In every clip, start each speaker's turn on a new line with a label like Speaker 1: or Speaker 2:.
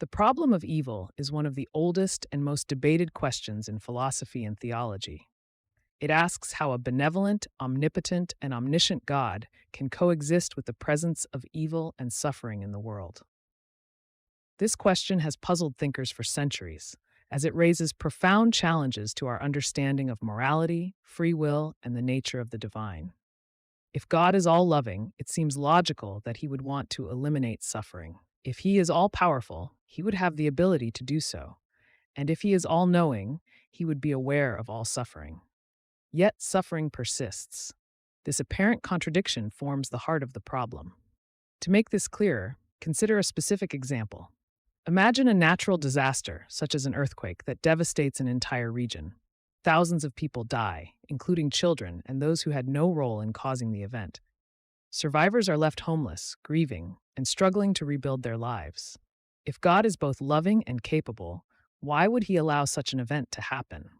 Speaker 1: The problem of evil is one of the oldest and most debated questions in philosophy and theology. It asks how a benevolent, omnipotent, and omniscient God can coexist with the presence of evil and suffering in the world. This question has puzzled thinkers for centuries, as it raises profound challenges to our understanding of morality, free will, and the nature of the divine. If God is all loving, it seems logical that he would want to eliminate suffering. If he is all powerful, he would have the ability to do so. And if he is all knowing, he would be aware of all suffering. Yet suffering persists. This apparent contradiction forms the heart of the problem. To make this clearer, consider a specific example. Imagine a natural disaster, such as an earthquake, that devastates an entire region. Thousands of people die, including children and those who had no role in causing the event. Survivors are left homeless, grieving, and struggling to rebuild their lives. If God is both loving and capable, why would he allow such an event to happen?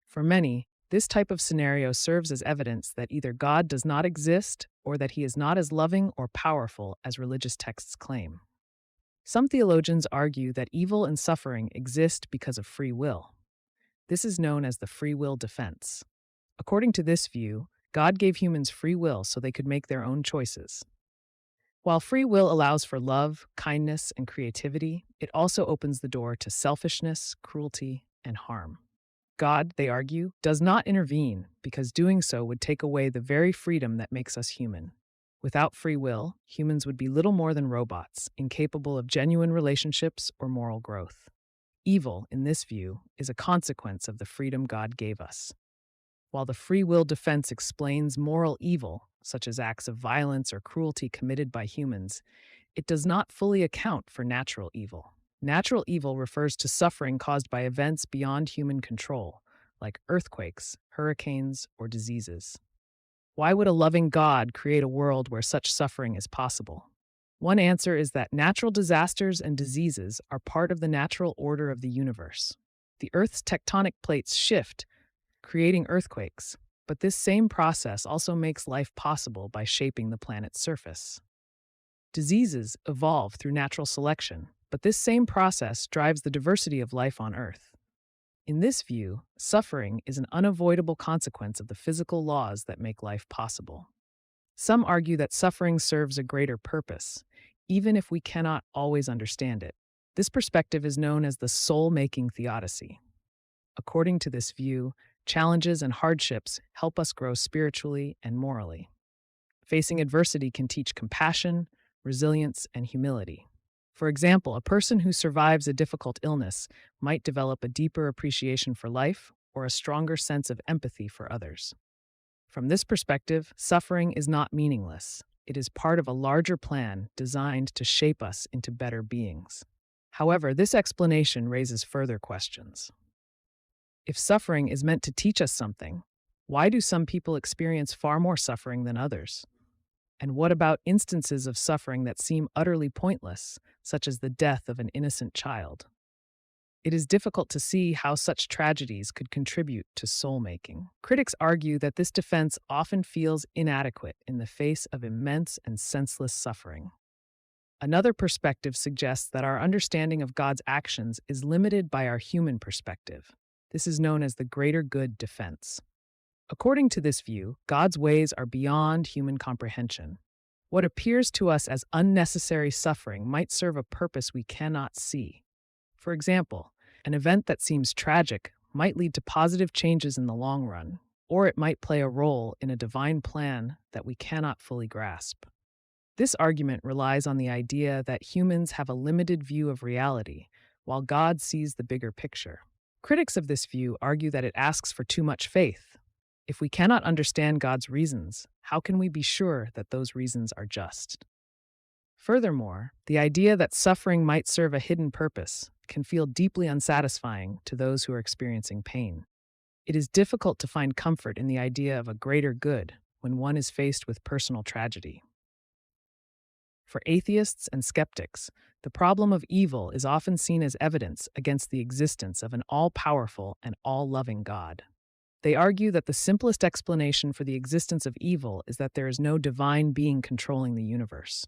Speaker 1: For many, this type of scenario serves as evidence that either God does not exist or that he is not as loving or powerful as religious texts claim. Some theologians argue that evil and suffering exist because of free will. This is known as the free will defense. According to this view, God gave humans free will so they could make their own choices. While free will allows for love, kindness, and creativity, it also opens the door to selfishness, cruelty, and harm. God, they argue, does not intervene because doing so would take away the very freedom that makes us human. Without free will, humans would be little more than robots, incapable of genuine relationships or moral growth. Evil, in this view, is a consequence of the freedom God gave us. While the free will defense explains moral evil, such as acts of violence or cruelty committed by humans, it does not fully account for natural evil. Natural evil refers to suffering caused by events beyond human control, like earthquakes, hurricanes, or diseases. Why would a loving God create a world where such suffering is possible? One answer is that natural disasters and diseases are part of the natural order of the universe. The Earth's tectonic plates shift, creating earthquakes, but this same process also makes life possible by shaping the planet's surface. Diseases evolve through natural selection, but this same process drives the diversity of life on Earth. In this view, suffering is an unavoidable consequence of the physical laws that make life possible. Some argue that suffering serves a greater purpose, even if we cannot always understand it. This perspective is known as the soul-making theodicy. According to this view, challenges and hardships help us grow spiritually and morally. Facing adversity can teach compassion, resilience, and humility. For example, a person who survives a difficult illness might develop a deeper appreciation for life or a stronger sense of empathy for others. From this perspective, suffering is not meaningless. It is part of a larger plan designed to shape us into better beings. However, this explanation raises further questions. If suffering is meant to teach us something, why do some people experience far more suffering than others? And what about instances of suffering that seem utterly pointless, such as the death of an innocent child? It is difficult to see how such tragedies could contribute to soul-making. Critics argue that this defense often feels inadequate in the face of immense and senseless suffering. Another perspective suggests that our understanding of God's actions is limited by our human perspective. This is known as the greater good defense. According to this view, God's ways are beyond human comprehension. What appears to us as unnecessary suffering might serve a purpose we cannot see. For example, an event that seems tragic might lead to positive changes in the long run, or it might play a role in a divine plan that we cannot fully grasp. This argument relies on the idea that humans have a limited view of reality, while God sees the bigger picture. Critics of this view argue that it asks for too much faith. If we cannot understand God's reasons, how can we be sure that those reasons are just? Furthermore, the idea that suffering might serve a hidden purpose can feel deeply unsatisfying to those who are experiencing pain. It is difficult to find comfort in the idea of a greater good when one is faced with personal tragedy. For atheists and skeptics, the problem of evil is often seen as evidence against the existence of an all-powerful and all-loving God. They argue that the simplest explanation for the existence of evil is that there is no divine being controlling the universe.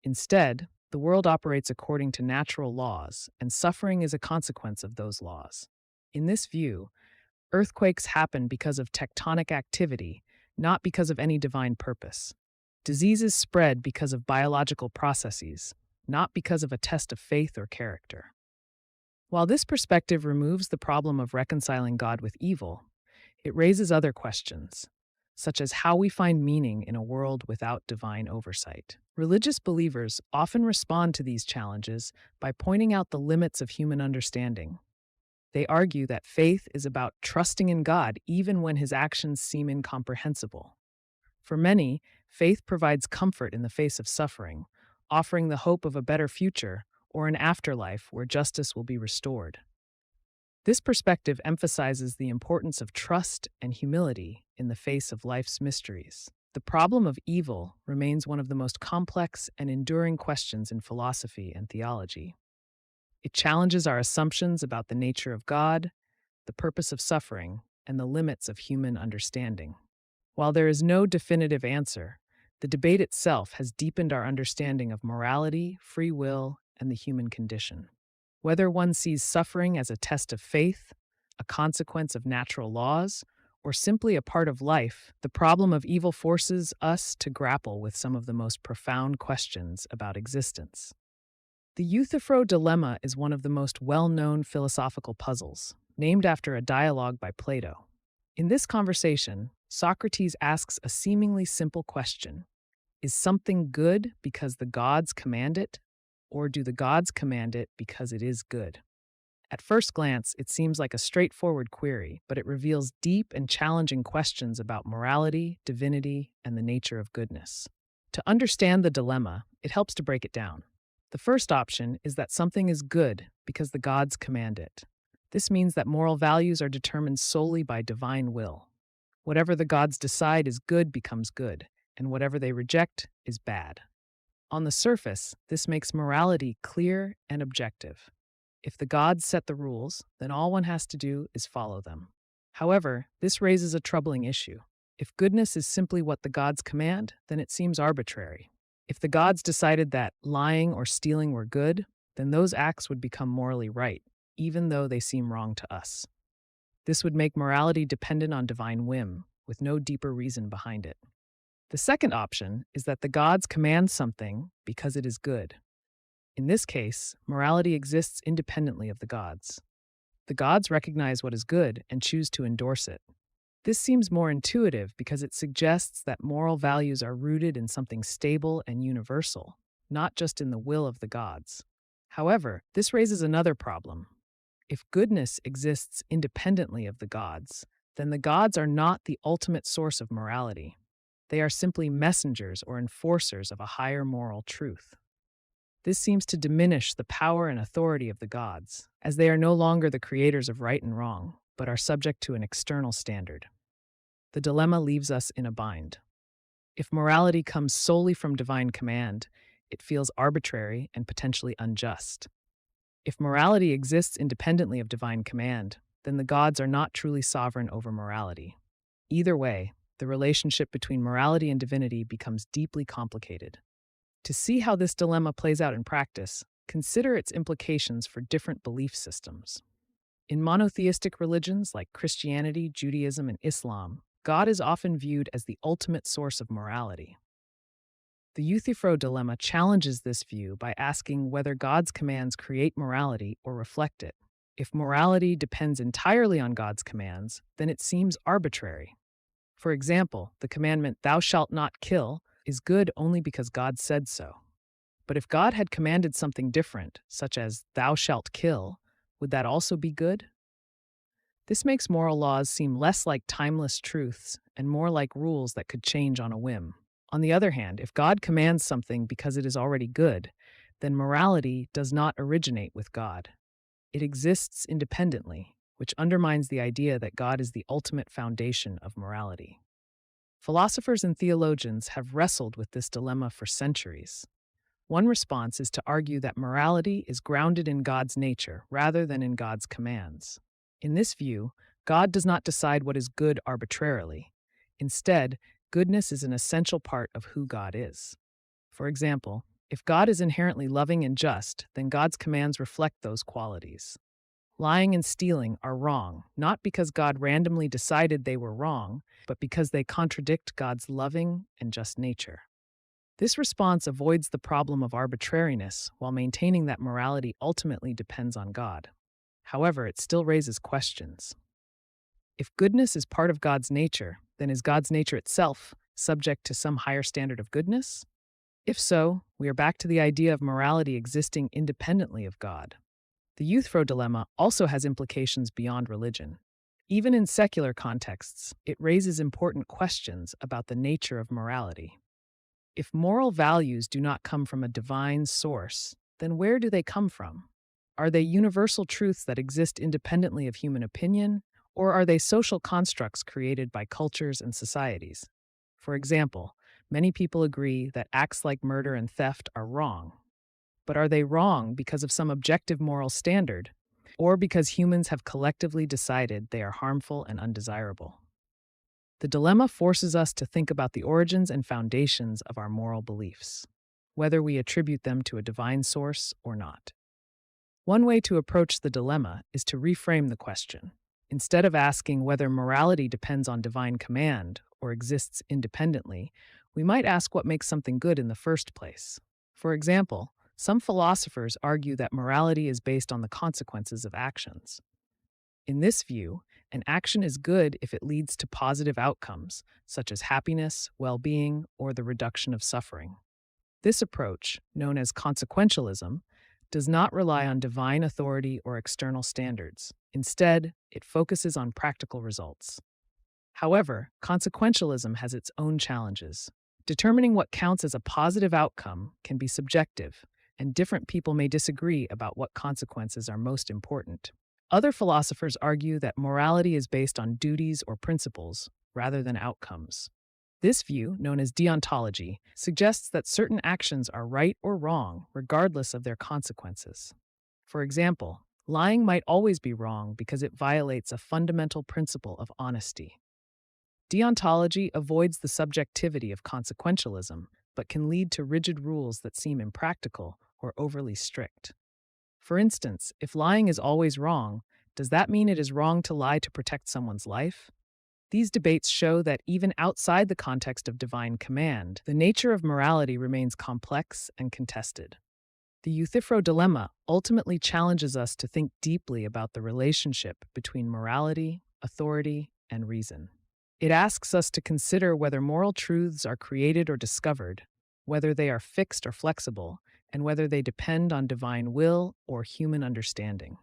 Speaker 1: Instead, The world operates according to natural laws, and suffering is a consequence of those laws. In this view, earthquakes happen because of tectonic activity, not because of any divine purpose. Diseases spread because of biological processes, not because of a test of faith or character. While this perspective removes the problem of reconciling God with evil, it raises other questions, such as how we find meaning in a world without divine oversight. Religious believers often respond to these challenges by pointing out the limits of human understanding. They argue that faith is about trusting in God even when his actions seem incomprehensible. For many, faith provides comfort in the face of suffering, offering the hope of a better future or an afterlife where justice will be restored. This perspective emphasizes the importance of trust and humility in the face of life's mysteries. The problem of evil remains one of the most complex and enduring questions in philosophy and theology. It challenges our assumptions about the nature of God, the purpose of suffering, and the limits of human understanding. While there is no definitive answer, the debate itself has deepened our understanding of morality, free will, and the human condition. Whether one sees suffering as a test of faith, a consequence of natural laws, or simply a part of life, the problem of evil forces us to grapple with some of the most profound questions about existence. The Euthyphro dilemma is one of the most well-known philosophical puzzles, named after a dialogue by Plato. In this conversation, Socrates asks a seemingly simple question: is something good because the gods command it, or do the gods command it because it is good? At first glance, it seems like a straightforward query, but it reveals deep and challenging questions about morality, divinity, and the nature of goodness. To understand the dilemma, it helps to break it down. The first option is that something is good because the gods command it. This means that moral values are determined solely by divine will. Whatever the gods decide is good becomes good, and whatever they reject is bad. On the surface, this makes morality clear and objective. If the gods set the rules, then all one has to do is follow them. However, this raises a troubling issue. If goodness is simply what the gods command, then it seems arbitrary. If the gods decided that lying or stealing were good, then those acts would become morally right, even though they seem wrong to us. This would make morality dependent on divine whim, with no deeper reason behind it. The second option is that the gods command something because it is good. In this case, morality exists independently of the gods. The gods recognize what is good and choose to endorse it. This seems more intuitive because it suggests that moral values are rooted in something stable and universal, not just in the will of the gods. However, this raises another problem. If goodness exists independently of the gods, then the gods are not the ultimate source of morality. They are simply messengers or enforcers of a higher moral truth. This seems to diminish the power and authority of the gods, as they are no longer the creators of right and wrong, but are subject to an external standard. The dilemma leaves us in a bind. If morality comes solely from divine command, it feels arbitrary and potentially unjust. If morality exists independently of divine command, then the gods are not truly sovereign over morality. Either way, the relationship between morality and divinity becomes deeply complicated. To see how this dilemma plays out in practice, consider its implications for different belief systems. In monotheistic religions like Christianity, Judaism, and Islam, God is often viewed as the ultimate source of morality. The Euthyphro dilemma challenges this view by asking whether God's commands create morality or reflect it. If morality depends entirely on God's commands, then it seems arbitrary. For example, the commandment, "Thou shalt not kill," is good only because God said so. But if God had commanded something different, such as, "Thou shalt kill," would that also be good? This makes moral laws seem less like timeless truths and more like rules that could change on a whim. On the other hand, if God commands something because it is already good, then morality does not originate with God. It exists independently, which undermines the idea that God is the ultimate foundation of morality. Philosophers and theologians have wrestled with this dilemma for centuries. One response is to argue that morality is grounded in God's nature rather than in God's commands. In this view, God does not decide what is good arbitrarily. Instead, goodness is an essential part of who God is. For example, If God is inherently loving and just, then God's commands reflect those qualities. Lying and stealing are wrong, not because God randomly decided they were wrong, but because they contradict God's loving and just nature. This response avoids the problem of arbitrariness while maintaining that morality ultimately depends on God. However, it still raises questions. If goodness is part of God's nature, then is God's nature itself subject to some higher standard of goodness? If so, we are back to the idea of morality existing independently of God. The Euthyphro dilemma also has implications beyond religion. Even in secular contexts, it raises important questions about the nature of morality. If moral values do not come from a divine source, then where do they come from? Are they universal truths that exist independently of human opinion, or are they social constructs created by cultures and societies? For example, many people agree that acts like murder and theft are wrong. But are they wrong because of some objective moral standard, or because humans have collectively decided they are harmful and undesirable? The dilemma forces us to think about the origins and foundations of our moral beliefs, whether we attribute them to a divine source or not. One way to approach the dilemma is to reframe the question. Instead of asking whether morality depends on divine command or exists independently, we might ask what makes something good in the first place. For example, some philosophers argue that morality is based on the consequences of actions. In this view, an action is good if it leads to positive outcomes, such as happiness, well-being, or the reduction of suffering. This approach, known as consequentialism, does not rely on divine authority or external standards. Instead, it focuses on practical results. However, consequentialism has its own challenges. Determining what counts as a positive outcome can be subjective, and different people may disagree about what consequences are most important. Other philosophers argue that morality is based on duties or principles rather than outcomes. This view, known as deontology, suggests that certain actions are right or wrong regardless of their consequences. For example, lying might always be wrong because it violates a fundamental principle of honesty. Deontology avoids the subjectivity of consequentialism, but can lead to rigid rules that seem impractical or overly strict. For instance, if lying is always wrong, does that mean it is wrong to lie to protect someone's life? These debates show that even outside the context of divine command, the nature of morality remains complex and contested. The Euthyphro dilemma ultimately challenges us to think deeply about the relationship between morality, authority, and reason. It asks us to consider whether moral truths are created or discovered, whether they are fixed or flexible, and whether they depend on divine will or human understanding.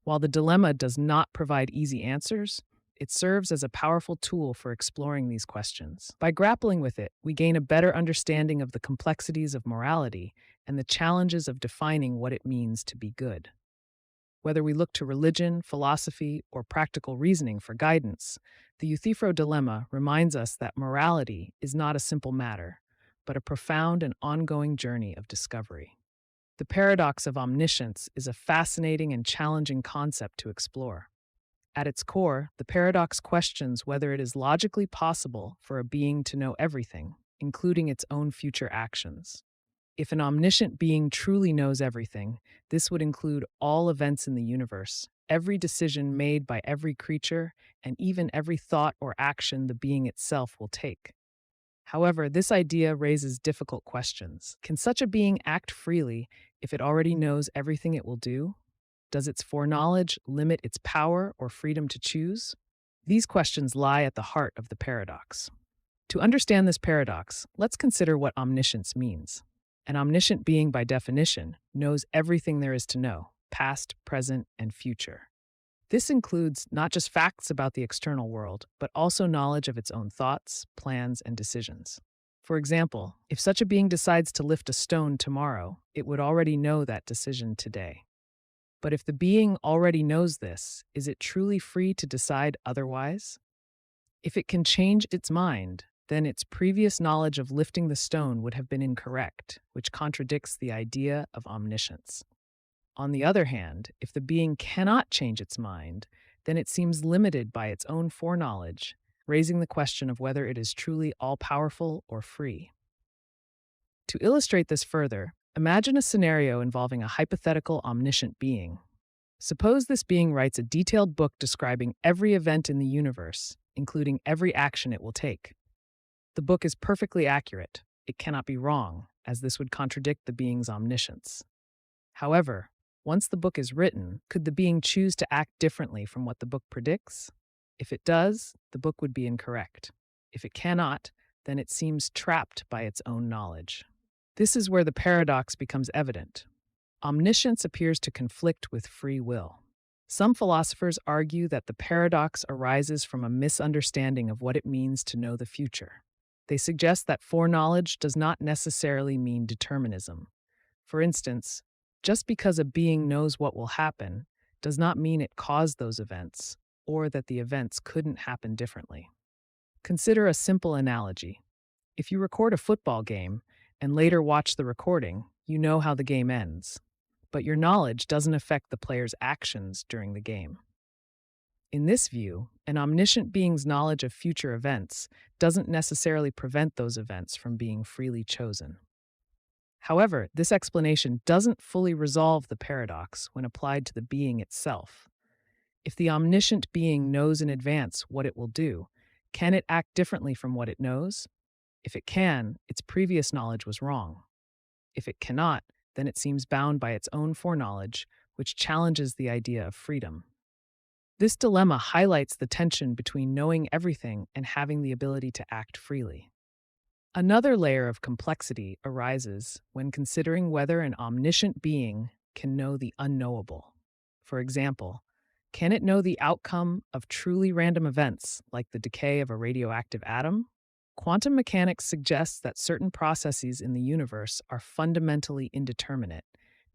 Speaker 1: While the dilemma does not provide easy answers, it serves as a powerful tool for exploring these questions. By grappling with it, we gain a better understanding of the complexities of morality and the challenges of defining what it means to be good. Whether we look to religion, philosophy, or practical reasoning for guidance, the Euthyphro dilemma reminds us that morality is not a simple matter, but a profound and ongoing journey of discovery. The paradox of omniscience is a fascinating and challenging concept to explore. At its core, the paradox questions whether it is logically possible for a being to know everything, including its own future actions. If an omniscient being truly knows everything, this would include all events in the universe, every decision made by every creature, and even every thought or action the being itself will take. However, this idea raises difficult questions. Can such a being act freely if it already knows everything it will do? Does its foreknowledge limit its power or freedom to choose? These questions lie at the heart of the paradox. To understand this paradox, let's consider what omniscience means. An omniscient being, by definition, knows everything there is to know, past, present, and future. This includes not just facts about the external world, but also knowledge of its own thoughts, plans, and decisions. For example, if such a being decides to lift a stone tomorrow, it would already know that decision today. But if the being already knows this, is it truly free to decide otherwise? If it can change its mind, then its previous knowledge of lifting the stone would have been incorrect, which contradicts the idea of omniscience. On the other hand, if the being cannot change its mind, then it seems limited by its own foreknowledge, raising the question of whether it is truly all-powerful or free. To illustrate this further, imagine a scenario involving a hypothetical omniscient being. Suppose this being writes a detailed book describing every event in the universe, including every action it will take. The book is perfectly accurate. It cannot be wrong, as this would contradict the being's omniscience. However, once the book is written, could the being choose to act differently from what the book predicts? If it does, the book would be incorrect. If it cannot, then it seems trapped by its own knowledge. This is where the paradox becomes evident. Omniscience appears to conflict with free will. Some philosophers argue that the paradox arises from a misunderstanding of what it means to know the future. They suggest that foreknowledge does not necessarily mean determinism. For instance, just because a being knows what will happen does not mean it caused those events, or that the events couldn't happen differently. Consider a simple analogy. If you record a football game and later watch the recording, you know how the game ends. But your knowledge doesn't affect the player's actions during the game. In this view, an omniscient being's knowledge of future events doesn't necessarily prevent those events from being freely chosen. However, this explanation doesn't fully resolve the paradox when applied to the being itself. If the omniscient being knows in advance what it will do, can it act differently from what it knows? If it can, its previous knowledge was wrong. If it cannot, then it seems bound by its own foreknowledge, which challenges the idea of freedom. This dilemma highlights the tension between knowing everything and having the ability to act freely. Another layer of complexity arises when considering whether an omniscient being can know the unknowable. For example, can it know the outcome of truly random events like the decay of a radioactive atom? Quantum mechanics suggests that certain processes in the universe are fundamentally indeterminate,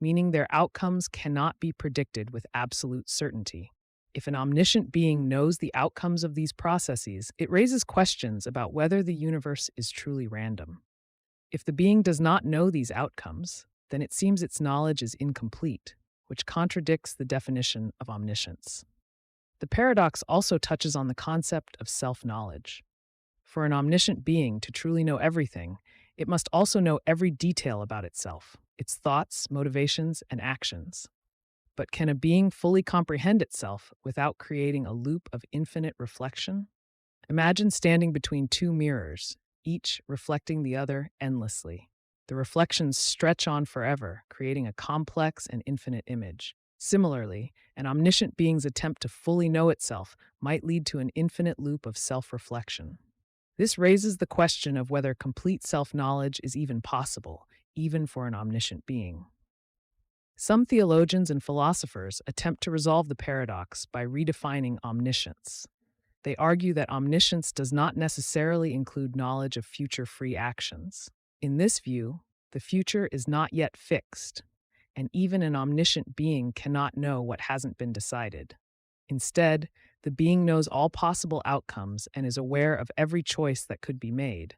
Speaker 1: meaning their outcomes cannot be predicted with absolute certainty. If an omniscient being knows the outcomes of these processes, it raises questions about whether the universe is truly random. If the being does not know these outcomes, then it seems its knowledge is incomplete, which contradicts the definition of omniscience. The paradox also touches on the concept of self-knowledge. For an omniscient being to truly know everything, it must also know every detail about itself, its thoughts, motivations, and actions. But can a being fully comprehend itself without creating a loop of infinite reflection? Imagine standing between two mirrors, each reflecting the other endlessly. The reflections stretch on forever, creating a complex and infinite image. Similarly, an omniscient being's attempt to fully know itself might lead to an infinite loop of self-reflection. This raises the question of whether complete self-knowledge is even possible, even for an omniscient being. Some theologians and philosophers attempt to resolve the paradox by redefining omniscience. They argue that omniscience does not necessarily include knowledge of future free actions. In this view, the future is not yet fixed, and even an omniscient being cannot know what hasn't been decided. Instead, the being knows all possible outcomes and is aware of every choice that could be made,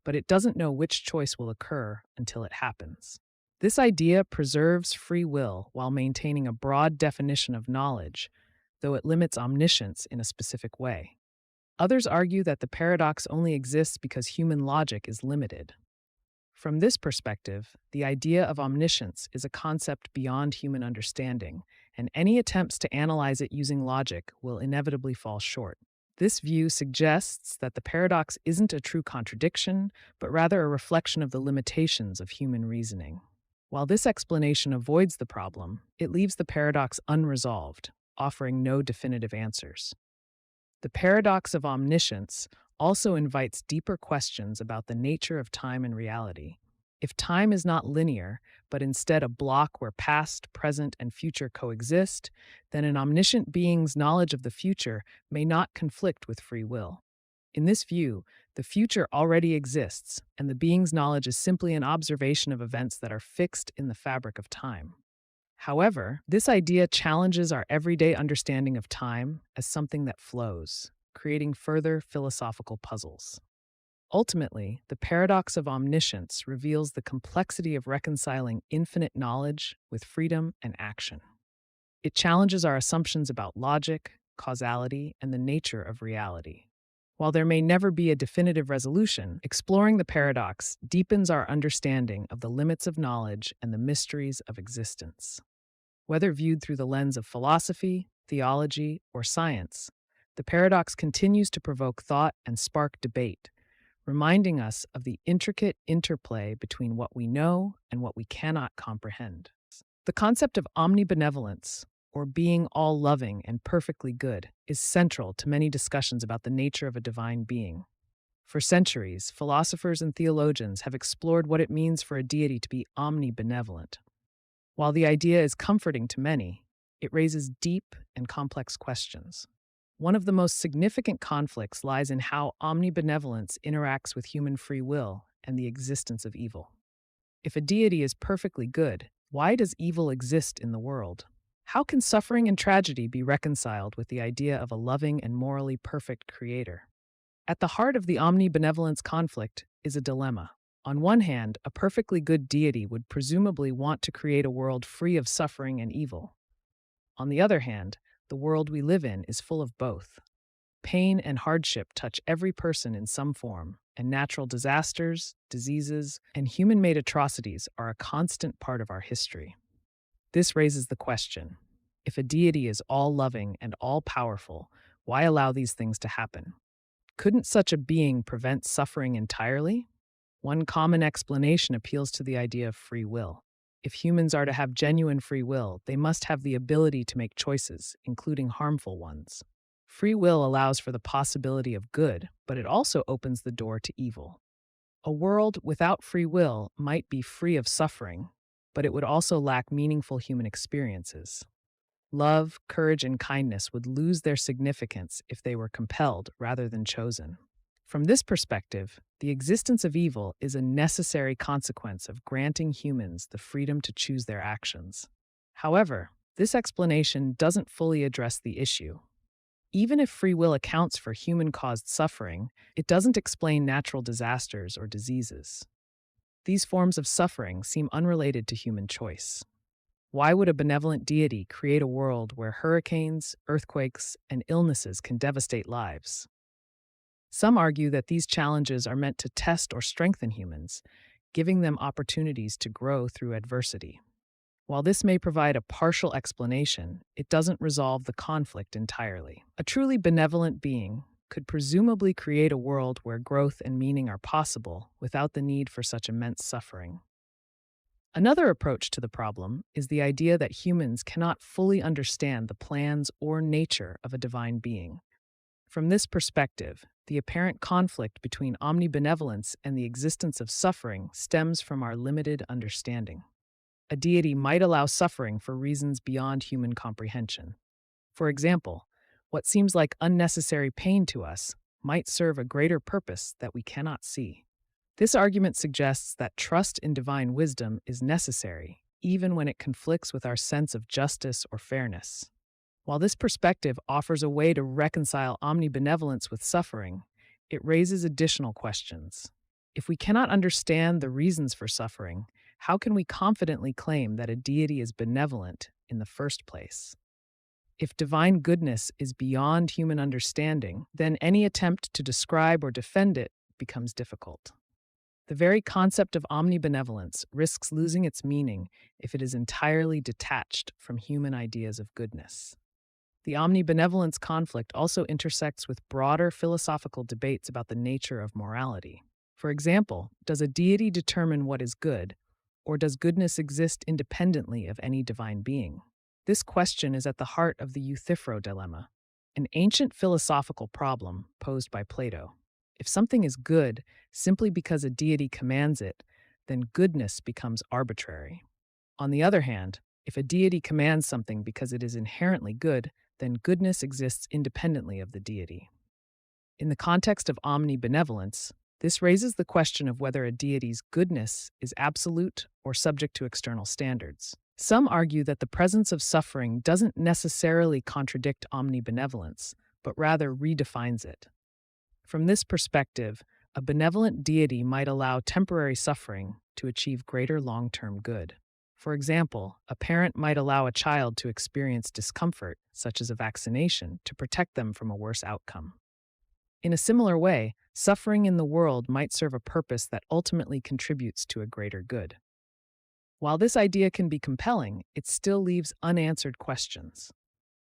Speaker 1: but it doesn't know which choice will occur until it happens. This idea preserves free will while maintaining a broad definition of knowledge, though it limits omniscience in a specific way. Others argue that the paradox only exists because human logic is limited. From this perspective, the idea of omniscience is a concept beyond human understanding, and any attempts to analyze it using logic will inevitably fall short. This view suggests that the paradox isn't a true contradiction, but rather a reflection of the limitations of human reasoning. While this explanation avoids the problem, it leaves the paradox unresolved, offering no definitive answers. The paradox of omniscience also invites deeper questions about the nature of time and reality. If time is not linear, but instead a block where past, present, and future coexist, then an omniscient being's knowledge of the future may not conflict with free will. In this view, the future already exists, and the being's knowledge is simply an observation of events that are fixed in the fabric of time. However, this idea challenges our everyday understanding of time as something that flows, creating further philosophical puzzles. Ultimately, the paradox of omniscience reveals the complexity of reconciling infinite knowledge with freedom and action. It challenges our assumptions about logic, causality, and the nature of reality. While there may never be a definitive resolution, exploring the paradox deepens our understanding of the limits of knowledge and the mysteries of existence. Whether viewed through the lens of philosophy, theology, or science, the paradox continues to provoke thought and spark debate, reminding us of the intricate interplay between what we know and what we cannot comprehend. The concept of omnibenevolence, or being all-loving and perfectly good, is central to many discussions about the nature of a divine being. For centuries, philosophers and theologians have explored what it means for a deity to be omnibenevolent. While the idea is comforting to many, it raises deep and complex questions. One of the most significant conflicts lies in how omnibenevolence interacts with human free will and the existence of evil. If a deity is perfectly good, why does evil exist in the world? How can suffering and tragedy be reconciled with the idea of a loving and morally perfect creator? At the heart of the omnibenevolence conflict is a dilemma. On one hand, a perfectly good deity would presumably want to create a world free of suffering and evil. On the other hand, the world we live in is full of both. Pain and hardship touch every person in some form, and natural disasters, diseases, and human-made atrocities are a constant part of our history. This raises the question, if a deity is all-loving and all-powerful, why allow these things to happen? Couldn't such a being prevent suffering entirely? One common explanation appeals to the idea of free will. If humans are to have genuine free will, they must have the ability to make choices, including harmful ones. Free will allows for the possibility of good, but it also opens the door to evil. A world without free will might be free of suffering, but it would also lack meaningful human experiences. Love, courage, and kindness would lose their significance if they were compelled rather than chosen. From this perspective, the existence of evil is a necessary consequence of granting humans the freedom to choose their actions. However, this explanation doesn't fully address the issue. Even if free will accounts for human-caused suffering, it doesn't explain natural disasters or diseases. These forms of suffering seem unrelated to human choice. Why would a benevolent deity create a world where hurricanes, earthquakes, and illnesses can devastate lives? Some argue that these challenges are meant to test or strengthen humans, giving them opportunities to grow through adversity. While this may provide a partial explanation, it doesn't resolve the conflict entirely. A truly benevolent being could presumably create a world where growth and meaning are possible without the need for such immense suffering. Another approach to the problem is the idea that humans cannot fully understand the plans or nature of a divine being. From this perspective, the apparent conflict between omnibenevolence and the existence of suffering stems from our limited understanding. A deity might allow suffering for reasons beyond human comprehension. For example, what seems like unnecessary pain to us might serve a greater purpose that we cannot see. This argument suggests that trust in divine wisdom is necessary, even when it conflicts with our sense of justice or fairness. While this perspective offers a way to reconcile omnibenevolence with suffering, it raises additional questions. If we cannot understand the reasons for suffering, how can we confidently claim that a deity is benevolent in the first place? If divine goodness is beyond human understanding, then any attempt to describe or defend it becomes difficult. The very concept of omnibenevolence risks losing its meaning if it is entirely detached from human ideas of goodness. The omnibenevolence conflict also intersects with broader philosophical debates about the nature of morality. For example, does a deity determine what is good, or does goodness exist independently of any divine being? This question is at the heart of the Euthyphro dilemma, an ancient philosophical problem posed by Plato. If something is good simply because a deity commands it, then goodness becomes arbitrary. On the other hand, if a deity commands something because it is inherently good, then goodness exists independently of the deity. In the context of omnibenevolence, this raises the question of whether a deity's goodness is absolute or subject to external standards. Some argue that the presence of suffering doesn't necessarily contradict omnibenevolence, but rather redefines it. From this perspective, a benevolent deity might allow temporary suffering to achieve greater long-term good. For example, a parent might allow a child to experience discomfort, such as a vaccination, to protect them from a worse outcome. In a similar way, suffering in the world might serve a purpose that ultimately contributes to a greater good. While this idea can be compelling, it still leaves unanswered questions.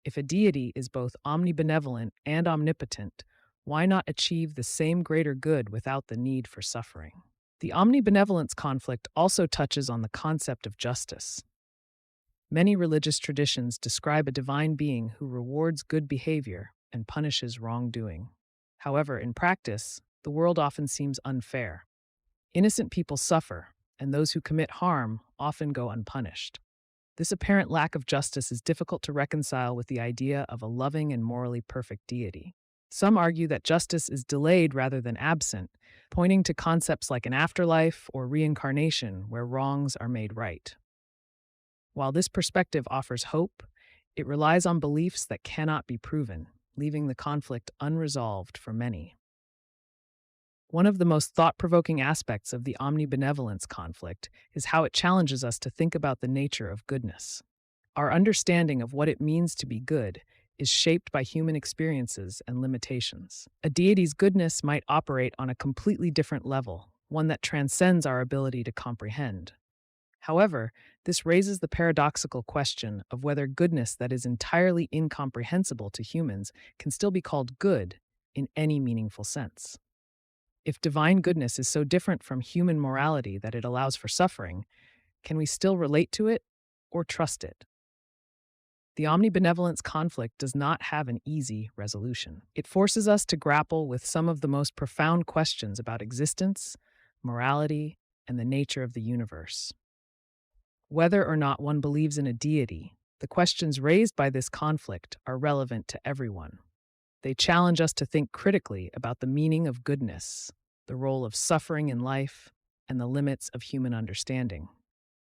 Speaker 1: If a deity is both omnibenevolent and omnipotent, why not achieve the same greater good without the need for suffering? The omnibenevolence conflict also touches on the concept of justice. Many religious traditions describe a divine being who rewards good behavior and punishes wrongdoing. However, in practice, the world often seems unfair. Innocent people suffer, and those who commit harm often go unpunished. This apparent lack of justice is difficult to reconcile with the idea of a loving and morally perfect deity. Some argue that justice is delayed rather than absent, pointing to concepts like an afterlife or reincarnation where wrongs are made right. While this perspective offers hope, it relies on beliefs that cannot be proven, leaving the conflict unresolved for many. One of the most thought-provoking aspects of the omnibenevolence conflict is how it challenges us to think about the nature of goodness. Our understanding of what it means to be good is shaped by human experiences and limitations. A deity's goodness might operate on a completely different level, one that transcends our ability to comprehend. However, this raises the paradoxical question of whether goodness that is entirely incomprehensible to humans can still be called good in any meaningful sense. If divine goodness is so different from human morality that it allows for suffering, can we still relate to it or trust it? The omnibenevolence conflict does not have an easy resolution. It forces us to grapple with some of the most profound questions about existence, morality, and the nature of the universe. Whether or not one believes in a deity, the questions raised by this conflict are relevant to everyone. They challenge us to think critically about the meaning of goodness, the role of suffering in life, and the limits of human understanding.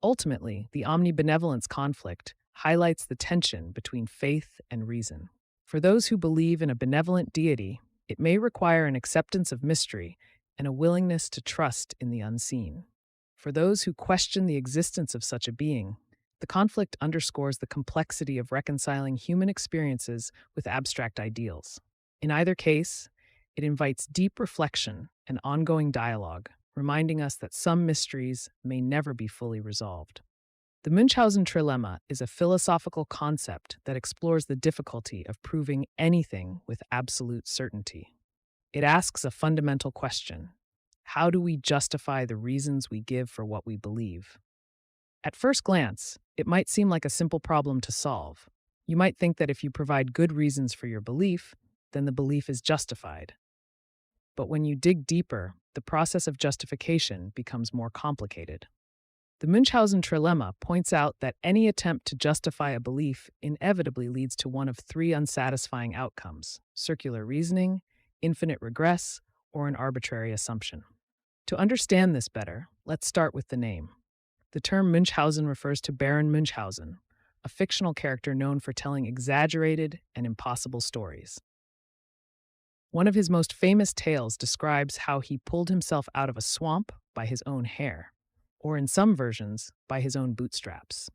Speaker 1: Ultimately, the omnibenevolence conflict highlights the tension between faith and reason. For those who believe in a benevolent deity, it may require an acceptance of mystery and a willingness to trust in the unseen. For those who question the existence of such a being, the conflict underscores the complexity of reconciling human experiences with abstract ideals. In either case, it invites deep reflection and ongoing dialogue, reminding us that some mysteries may never be fully resolved. The Munchhausen trilemma is a philosophical concept that explores the difficulty of proving anything with absolute certainty. It asks a fundamental question: how do we justify the reasons we give for what we believe? At first glance, it might seem like a simple problem to solve. You might think that if you provide good reasons for your belief, then the belief is justified. But when you dig deeper, the process of justification becomes more complicated. The Munchhausen trilemma points out that any attempt to justify a belief inevitably leads to one of three unsatisfying outcomes: circular reasoning, infinite regress, or an arbitrary assumption. To understand this better, let's start with the name. The term Munchhausen refers to Baron Munchhausen, a fictional character known for telling exaggerated and impossible stories. One of his most famous tales describes how he pulled himself out of a swamp by his own hair, or in some versions, by his own bootstraps.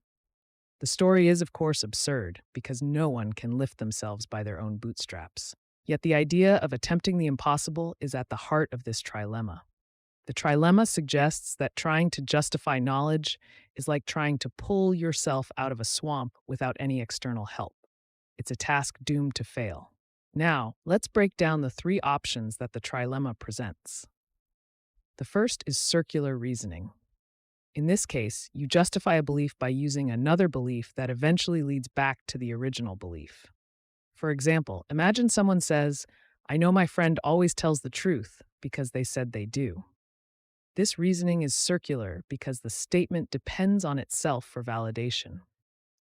Speaker 1: The story is, of course, absurd, because no one can lift themselves by their own bootstraps. Yet the idea of attempting the impossible is at the heart of this trilemma. The trilemma suggests that trying to justify knowledge is like trying to pull yourself out of a swamp without any external help. It's a task doomed to fail. Now, let's break down the three options that the trilemma presents. The first is circular reasoning. In this case, you justify a belief by using another belief that eventually leads back to the original belief. For example, imagine someone says, "I know my friend always tells the truth because they said they do." This reasoning is circular because the statement depends on itself for validation.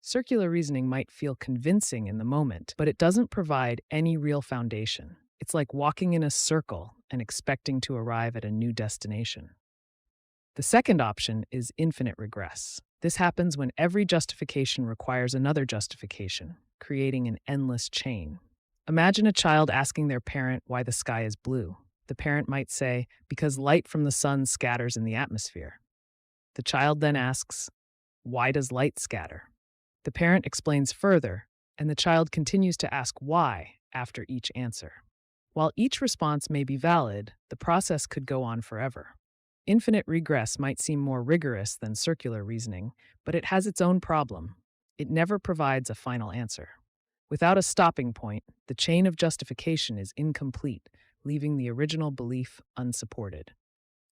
Speaker 1: Circular reasoning might feel convincing in the moment, but it doesn't provide any real foundation. It's like walking in a circle and expecting to arrive at a new destination. The second option is infinite regress. This happens when every justification requires another justification, creating an endless chain. Imagine a child asking their parent why the sky is blue. The parent might say, "Because light from the sun scatters in the atmosphere." The child then asks, "Why does light scatter?" The parent explains further, and the child continues to ask why after each answer. While each response may be valid, the process could go on forever. Infinite regress might seem more rigorous than circular reasoning, but it has its own problem. It never provides a final answer. Without a stopping point, the chain of justification is incomplete, leaving the original belief unsupported.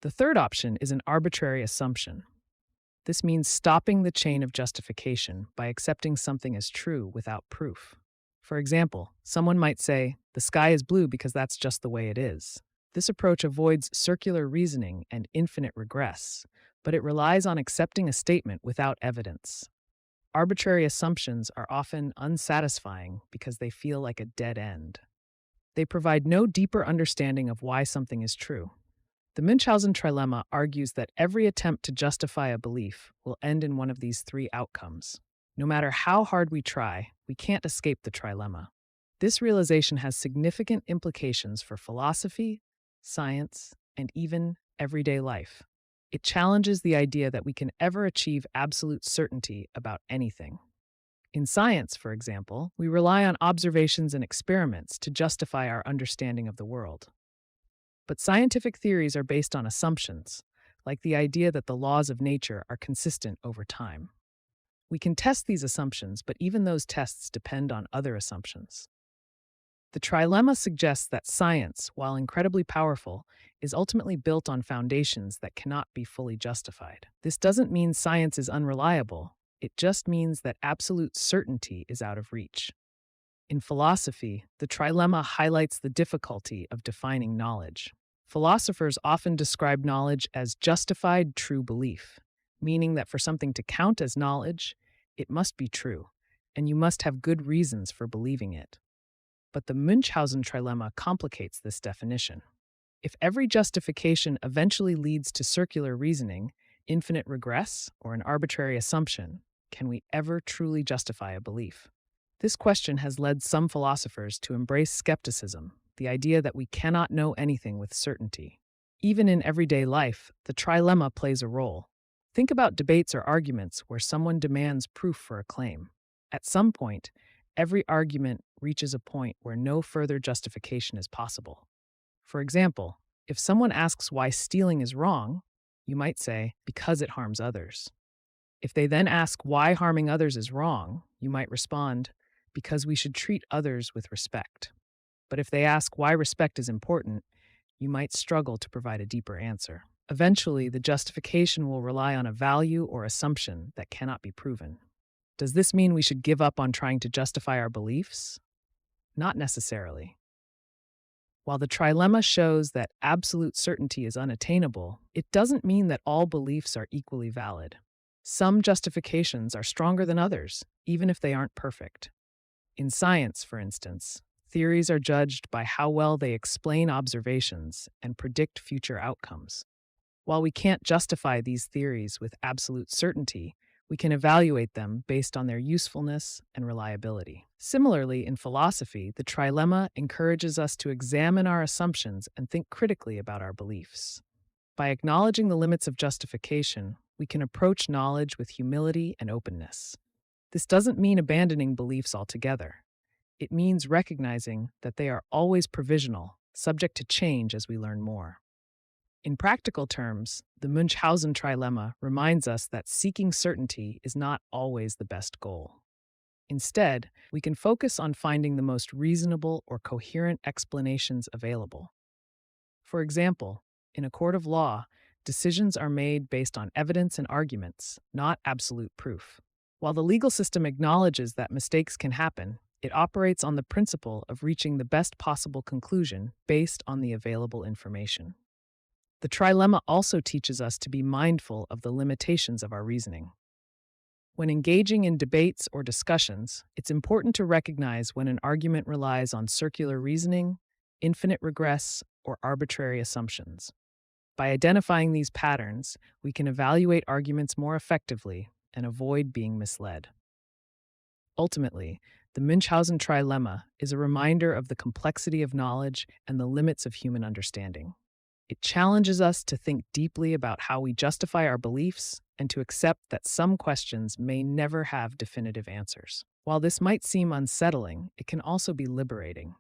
Speaker 1: The third option is an arbitrary assumption. This means stopping the chain of justification by accepting something as true without proof. For example, someone might say, "The sky is blue because that's just the way it is." This approach avoids circular reasoning and infinite regress, but it relies on accepting a statement without evidence. Arbitrary assumptions are often unsatisfying because they feel like a dead end. They provide no deeper understanding of why something is true. The Munchhausen trilemma argues that every attempt to justify a belief will end in one of these three outcomes. No matter how hard we try, we can't escape the trilemma. This realization has significant implications for philosophy, science, and even everyday life. It challenges the idea that we can ever achieve absolute certainty about anything. In science, for example, we rely on observations and experiments to justify our understanding of the world. But scientific theories are based on assumptions, like the idea that the laws of nature are consistent over time. We can test these assumptions, but even those tests depend on other assumptions. The trilemma suggests that science, while incredibly powerful, is ultimately built on foundations that cannot be fully justified. This doesn't mean science is unreliable, it just means that absolute certainty is out of reach. In philosophy, the trilemma highlights the difficulty of defining knowledge. Philosophers often describe knowledge as justified true belief, meaning that for something to count as knowledge, it must be true, and you must have good reasons for believing it. But the Munchhausen trilemma complicates this definition. If every justification eventually leads to circular reasoning, infinite regress, or an arbitrary assumption, can we ever truly justify a belief? This question has led some philosophers to embrace skepticism, the idea that we cannot know anything with certainty. Even in everyday life, the trilemma plays a role. Think about debates or arguments where someone demands proof for a claim. At some point, every argument reaches a point where no further justification is possible. For example, if someone asks why stealing is wrong, you might say, because it harms others. If they then ask why harming others is wrong, you might respond, because we should treat others with respect. But if they ask why respect is important, you might struggle to provide a deeper answer. Eventually, the justification will rely on a value or assumption that cannot be proven. Does this mean we should give up on trying to justify our beliefs? Not necessarily. While the trilemma shows that absolute certainty is unattainable, it doesn't mean that all beliefs are equally valid. Some justifications are stronger than others, even if they aren't perfect. In science, for instance, theories are judged by how well they explain observations and predict future outcomes. While we can't justify these theories with absolute certainty, we can evaluate them based on their usefulness and reliability. Similarly, in philosophy, the trilemma encourages us to examine our assumptions and think critically about our beliefs. By acknowledging the limits of justification, we can approach knowledge with humility and openness. This doesn't mean abandoning beliefs altogether. It means recognizing that they are always provisional, subject to change as we learn more. In practical terms, the Munchhausen trilemma reminds us that seeking certainty is not always the best goal. Instead, we can focus on finding the most reasonable or coherent explanations available. For example, in a court of law, decisions are made based on evidence and arguments, not absolute proof. While the legal system acknowledges that mistakes can happen, it operates on the principle of reaching the best possible conclusion based on the available information. The trilemma also teaches us to be mindful of the limitations of our reasoning. When engaging in debates or discussions, it's important to recognize when an argument relies on circular reasoning, infinite regress, or arbitrary assumptions. By identifying these patterns, we can evaluate arguments more effectively and avoid being misled. Ultimately, the Munchhausen trilemma is a reminder of the complexity of knowledge and the limits of human understanding. It challenges us to think deeply about how we justify our beliefs and to accept that some questions may never have definitive answers. While this might seem unsettling, it can also be liberating.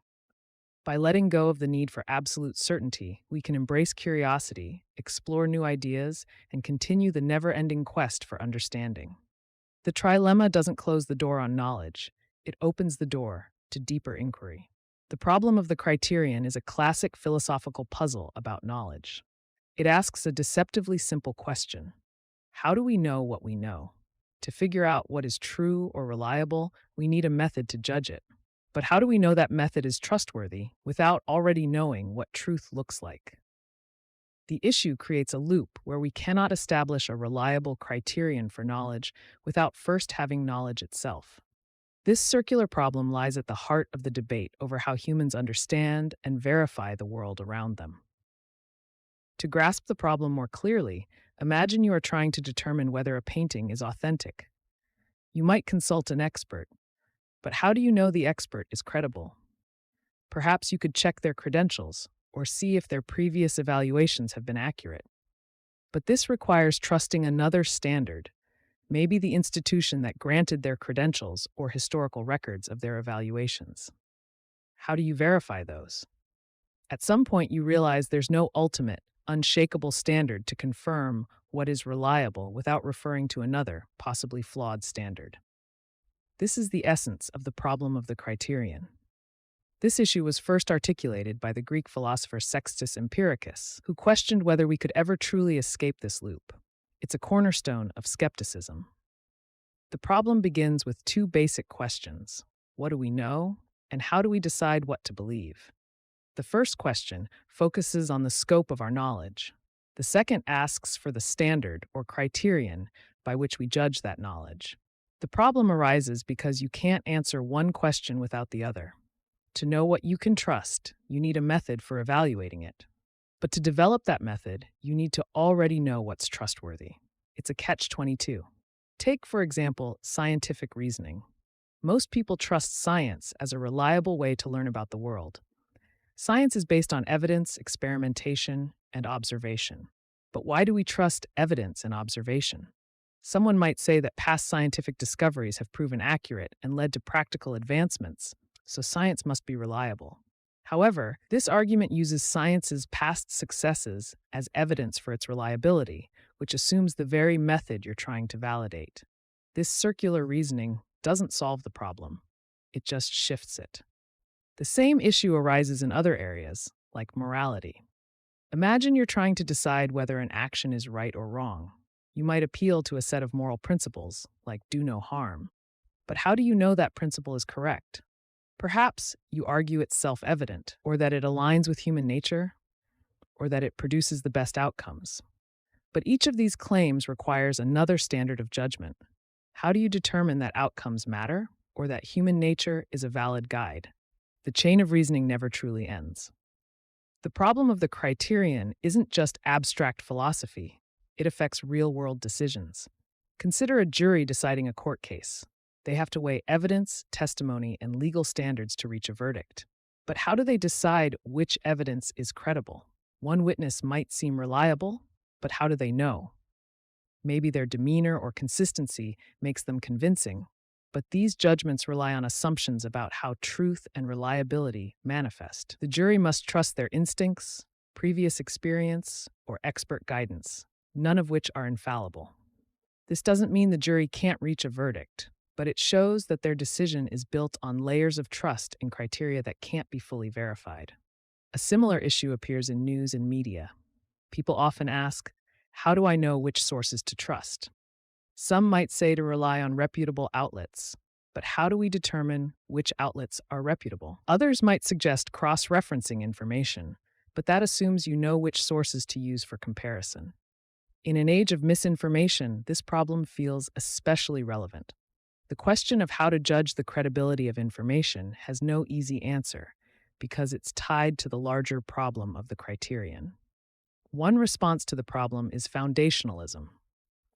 Speaker 1: By letting go of the need for absolute certainty, we can embrace curiosity, explore new ideas, and continue the never ending quest for understanding. The trilemma doesn't close the door on knowledge, it opens the door to deeper inquiry. The problem of the criterion is a classic philosophical puzzle about knowledge. It asks a deceptively simple question: how do we know what we know? To figure out what is true or reliable, we need a method to judge it. But how do we know that method is trustworthy without already knowing what truth looks like? The issue creates a loop where we cannot establish a reliable criterion for knowledge without first having knowledge itself. This circular problem lies at the heart of the debate over how humans understand and verify the world around them. To grasp the problem more clearly, imagine you are trying to determine whether a painting is authentic. You might consult an expert, but how do you know the expert is credible? Perhaps you could check their credentials or see if their previous evaluations have been accurate. But this requires trusting another standard, maybe the institution that granted their credentials or historical records of their evaluations. How do you verify those? At some point, you realize there's no ultimate, unshakable standard to confirm what is reliable without referring to another, possibly flawed standard. This is the essence of the problem of the criterion. This issue was first articulated by the Greek philosopher Sextus Empiricus, who questioned whether we could ever truly escape this loop. It's a cornerstone of skepticism. The problem begins with two basic questions: what do we know, and how do we decide what to believe? The first question focuses on the scope of our knowledge. The second asks for the standard or criterion by which we judge that knowledge. The problem arises because you can't answer one question without the other. To know what you can trust, you need a method for evaluating it. But to develop that method, you need to already know what's trustworthy. It's a catch-22. Take, for example, scientific reasoning. Most people trust science as a reliable way to learn about the world. Science is based on evidence, experimentation, and observation. But why do we trust evidence and observation? Someone might say that past scientific discoveries have proven accurate and led to practical advancements, so science must be reliable. However, this argument uses science's past successes as evidence for its reliability, which assumes the very method you're trying to validate. This circular reasoning doesn't solve the problem, it just shifts it. The same issue arises in other areas, like morality. Imagine you're trying to decide whether an action is right or wrong. You might appeal to a set of moral principles, like do no harm. But how do you know that principle is correct? Perhaps you argue it's self-evident, or that it aligns with human nature, or that it produces the best outcomes. But each of these claims requires another standard of judgment. How do you determine that outcomes matter, or that human nature is a valid guide? The chain of reasoning never truly ends. The problem of the criterion isn't just abstract philosophy. It affects real-world decisions. Consider a jury deciding a court case. They have to weigh evidence, testimony, and legal standards to reach a verdict. But how do they decide which evidence is credible? One witness might seem reliable, but how do they know? Maybe their demeanor or consistency makes them convincing, but these judgments rely on assumptions about how truth and reliability manifest. The jury must trust their instincts, previous experience, or expert guidance, none of which are infallible. This doesn't mean the jury can't reach a verdict, but it shows that their decision is built on layers of trust and criteria that can't be fully verified. A similar issue appears in news and media. People often ask, how do I know which sources to trust? Some might say to rely on reputable outlets, but how do we determine which outlets are reputable? Others might suggest cross-referencing information, but that assumes you know which sources to use for comparison. In an age of misinformation, this problem feels especially relevant. The question of how to judge the credibility of information has no easy answer because it's tied to the larger problem of the criterion. One response to the problem is foundationalism.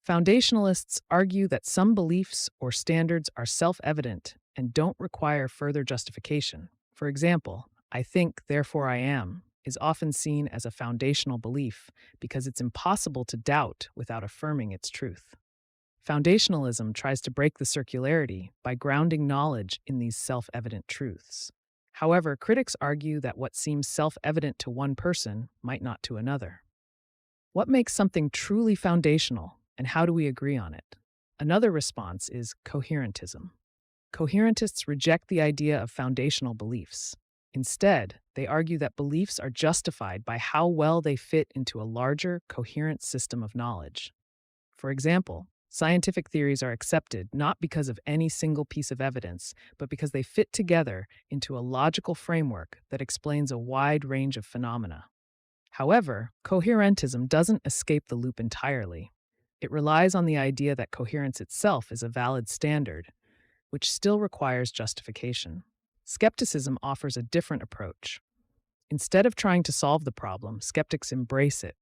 Speaker 1: Foundationalists argue that some beliefs or standards are self-evident and don't require further justification. For example, I think, therefore I am, is often seen as a foundational belief because it's impossible to doubt without affirming its truth. Foundationalism tries to break the circularity by grounding knowledge in these self-evident truths. However, critics argue that what seems self-evident to one person might not to another. What makes something truly foundational, and how do we agree on it? Another response is coherentism. Coherentists reject the idea of foundational beliefs. Instead, they argue that beliefs are justified by how well they fit into a larger, coherent system of knowledge. For example, scientific theories are accepted not because of any single piece of evidence, but because they fit together into a logical framework that explains a wide range of phenomena. However, coherentism doesn't escape the loop entirely. It relies on the idea that coherence itself is a valid standard, which still requires justification. Skepticism offers a different approach. Instead of trying to solve the problem, skeptics embrace it.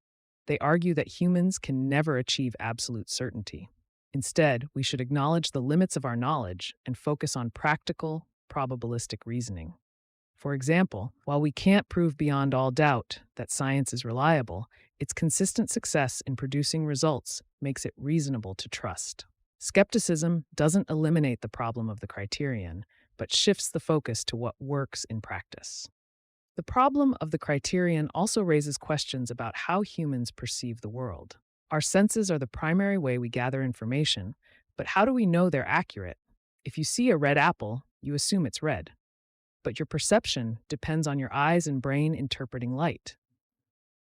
Speaker 1: They argue that humans can never achieve absolute certainty. Instead, we should acknowledge the limits of our knowledge and focus on practical, probabilistic reasoning. For example, while we can't prove beyond all doubt that science is reliable, its consistent success in producing results makes it reasonable to trust. Skepticism doesn't eliminate the problem of the criterion, but shifts the focus to what works in practice. The problem of the criterion also raises questions about how humans perceive the world. Our senses are the primary way we gather information, but how do we know they're accurate? If you see a red apple, you assume it's red. But your perception depends on your eyes and brain interpreting light.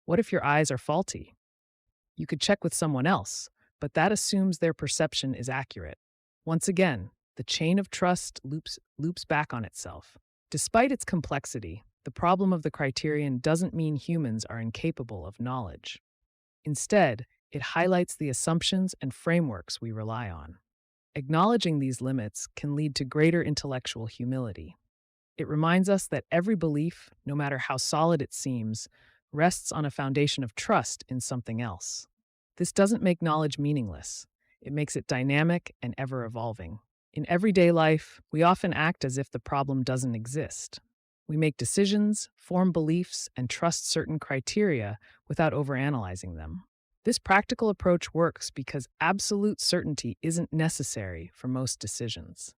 Speaker 1: What if your eyes are faulty? You could check with someone else, but that assumes their perception is accurate. Once again, the chain of trust loops back on itself. Despite its complexity, the problem of the criterion doesn't mean humans are incapable of knowledge. Instead, it highlights the assumptions and frameworks we rely on. Acknowledging these limits can lead to greater intellectual humility. It reminds us that every belief, no matter how solid it seems, rests on a foundation of trust in something else. This doesn't make knowledge meaningless. It makes it dynamic and ever-evolving. In everyday life, we often act as if the problem doesn't exist. We make decisions, form beliefs, and trust certain criteria without overanalyzing them. This practical approach works because absolute certainty isn't necessary for most decisions.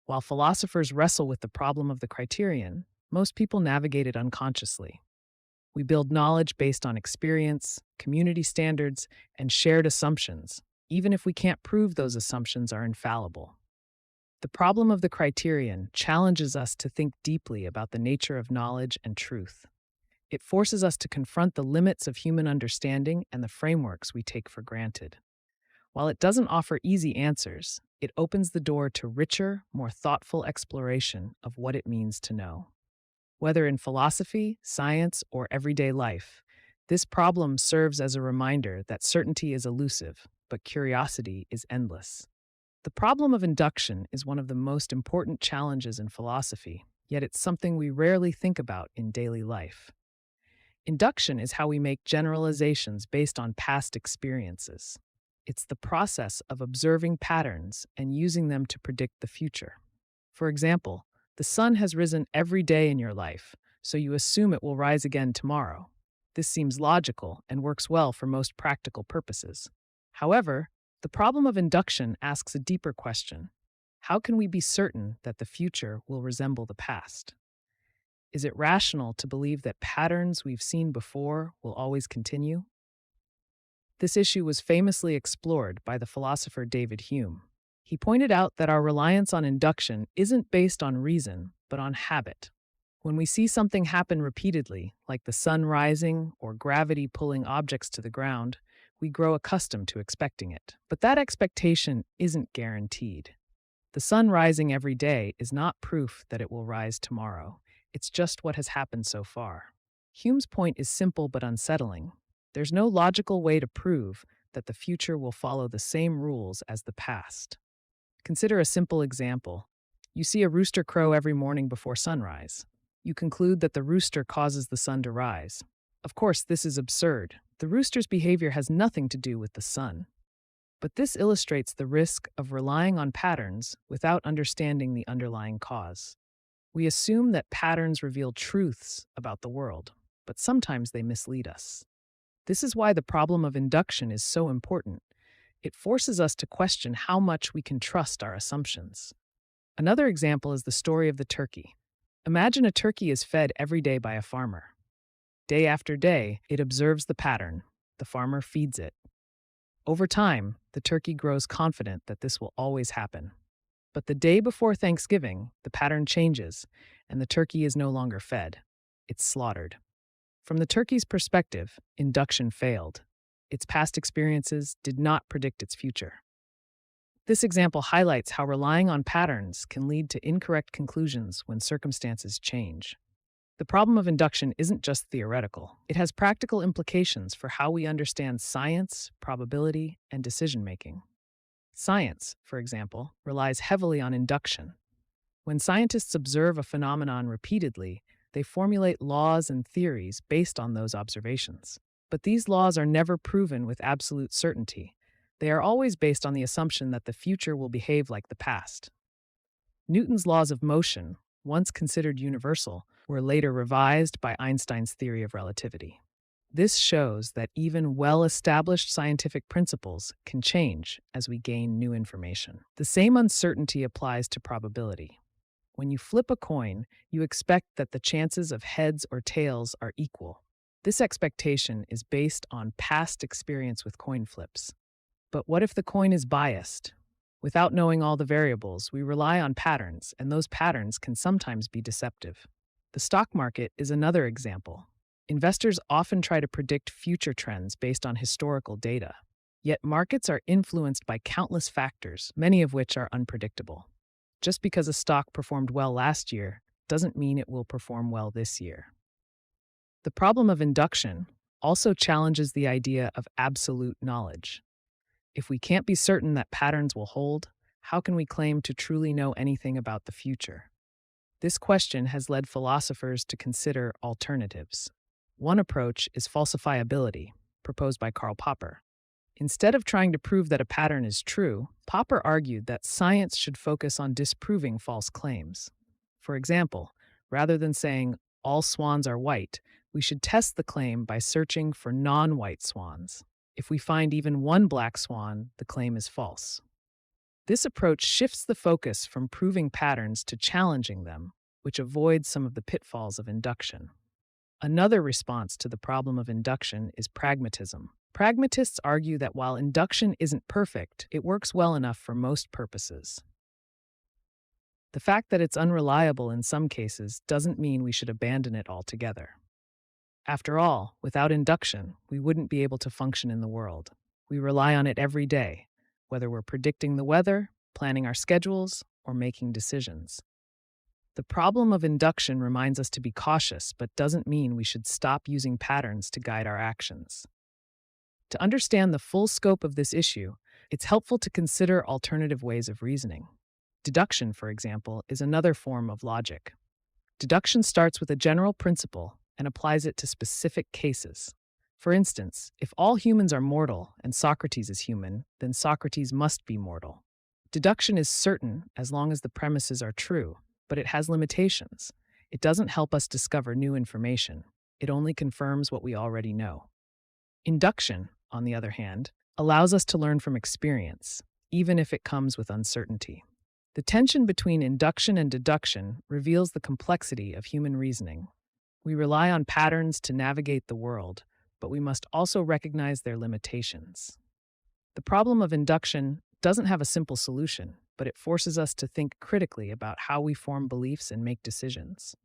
Speaker 1: While philosophers wrestle with the problem of the criterion, most people navigate it unconsciously. We build knowledge based on experience, community standards, and shared assumptions, even if we can't prove those assumptions are infallible. The problem of the criterion challenges us to think deeply about the nature of knowledge and truth. It forces us to confront the limits of human understanding and the frameworks we take for granted. While it doesn't offer easy answers, it opens the door to richer, more thoughtful exploration of what it means to know. Whether in philosophy, science, or everyday life, this problem serves as a reminder that certainty is elusive, but curiosity is endless. The problem of induction is one of the most important challenges in philosophy, yet it's something we rarely think about in daily life. Induction is how we make generalizations based on past experiences. It's the process of observing patterns and using them to predict the future. For example, the sun has risen every day in your life, so you assume it will rise again tomorrow. This seems logical and works well for most practical purposes. However, the problem of induction asks a deeper question. How can we be certain that the future will resemble the past? Is it rational to believe that patterns we've seen before will always continue? This issue was famously explored by the philosopher David Hume. He pointed out that our reliance on induction isn't based on reason, but on habit. When we see something happen repeatedly, like the sun rising or gravity pulling objects to the ground, we grow accustomed to expecting it. But that expectation isn't guaranteed. The sun rising every day is not proof that it will rise tomorrow. It's just what has happened so far. Hume's point is simple but unsettling. There's no logical way to prove that the future will follow the same rules as the past. Consider a simple example. You see a rooster crow every morning before sunrise. You conclude that the rooster causes the sun to rise. Of course, this is absurd. The rooster's behavior has nothing to do with the sun. But this illustrates the risk of relying on patterns without understanding the underlying cause. We assume that patterns reveal truths about the world, but sometimes they mislead us. This is why the problem of induction is so important. It forces us to question how much we can trust our assumptions. Another example is the story of the turkey. Imagine a turkey is fed every day by a farmer. Day after day, it observes the pattern. The farmer feeds it. Over time, the turkey grows confident that this will always happen. But the day before Thanksgiving, the pattern changes, and the turkey is no longer fed. It's slaughtered. From the turkey's perspective, induction failed. Its past experiences did not predict its future. This example highlights how relying on patterns can lead to incorrect conclusions when circumstances change. The problem of induction isn't just theoretical. It has practical implications for how we understand science, probability, and decision-making. Science, for example, relies heavily on induction. When scientists observe a phenomenon repeatedly, they formulate laws and theories based on those observations. But these laws are never proven with absolute certainty. They are always based on the assumption that the future will behave like the past. Newton's laws of motion, once considered universal, were later revised by Einstein's theory of relativity. This shows that even well-established scientific principles can change as we gain new information. The same uncertainty applies to probability. When you flip a coin, you expect that the chances of heads or tails are equal. This expectation is based on past experience with coin flips. But what if the coin is biased? Without knowing all the variables, we rely on patterns, and those patterns can sometimes be deceptive. The stock market is another example. Investors often try to predict future trends based on historical data. Yet markets are influenced by countless factors, many of which are unpredictable. Just because a stock performed well last year doesn't mean it will perform well this year. The problem of induction also challenges the idea of absolute knowledge. If we can't be certain that patterns will hold, how can we claim to truly know anything about the future? This question has led philosophers to consider alternatives. One approach is falsifiability, proposed by Karl Popper. Instead of trying to prove that a pattern is true, Popper argued that science should focus on disproving false claims. For example, rather than saying, all swans are white, we should test the claim by searching for non-white swans. If we find even one black swan, the claim is false. This approach shifts the focus from proving patterns to challenging them, which avoids some of the pitfalls of induction. Another response to the problem of induction is pragmatism. Pragmatists argue that while induction isn't perfect, it works well enough for most purposes. The fact that it's unreliable in some cases doesn't mean we should abandon it altogether. After all, without induction, we wouldn't be able to function in the world. We rely on it every day, whether we're predicting the weather, planning our schedules, or making decisions. The problem of induction reminds us to be cautious, but doesn't mean we should stop using patterns to guide our actions. To understand the full scope of this issue, it's helpful to consider alternative ways of reasoning. Deduction, for example, is another form of logic. Deduction starts with a general principle and applies it to specific cases. For instance, if all humans are mortal and Socrates is human, then Socrates must be mortal. Deduction is certain as long as the premises are true, but it has limitations. It doesn't help us discover new information. It only confirms what we already know. Induction, on the other hand, allows us to learn from experience, even if it comes with uncertainty. The tension between induction and deduction reveals the complexity of human reasoning. We rely on patterns to navigate the world, but we must also recognize their limitations. The problem of induction doesn't have a simple solution, but it forces us to think critically about how we form beliefs and make decisions.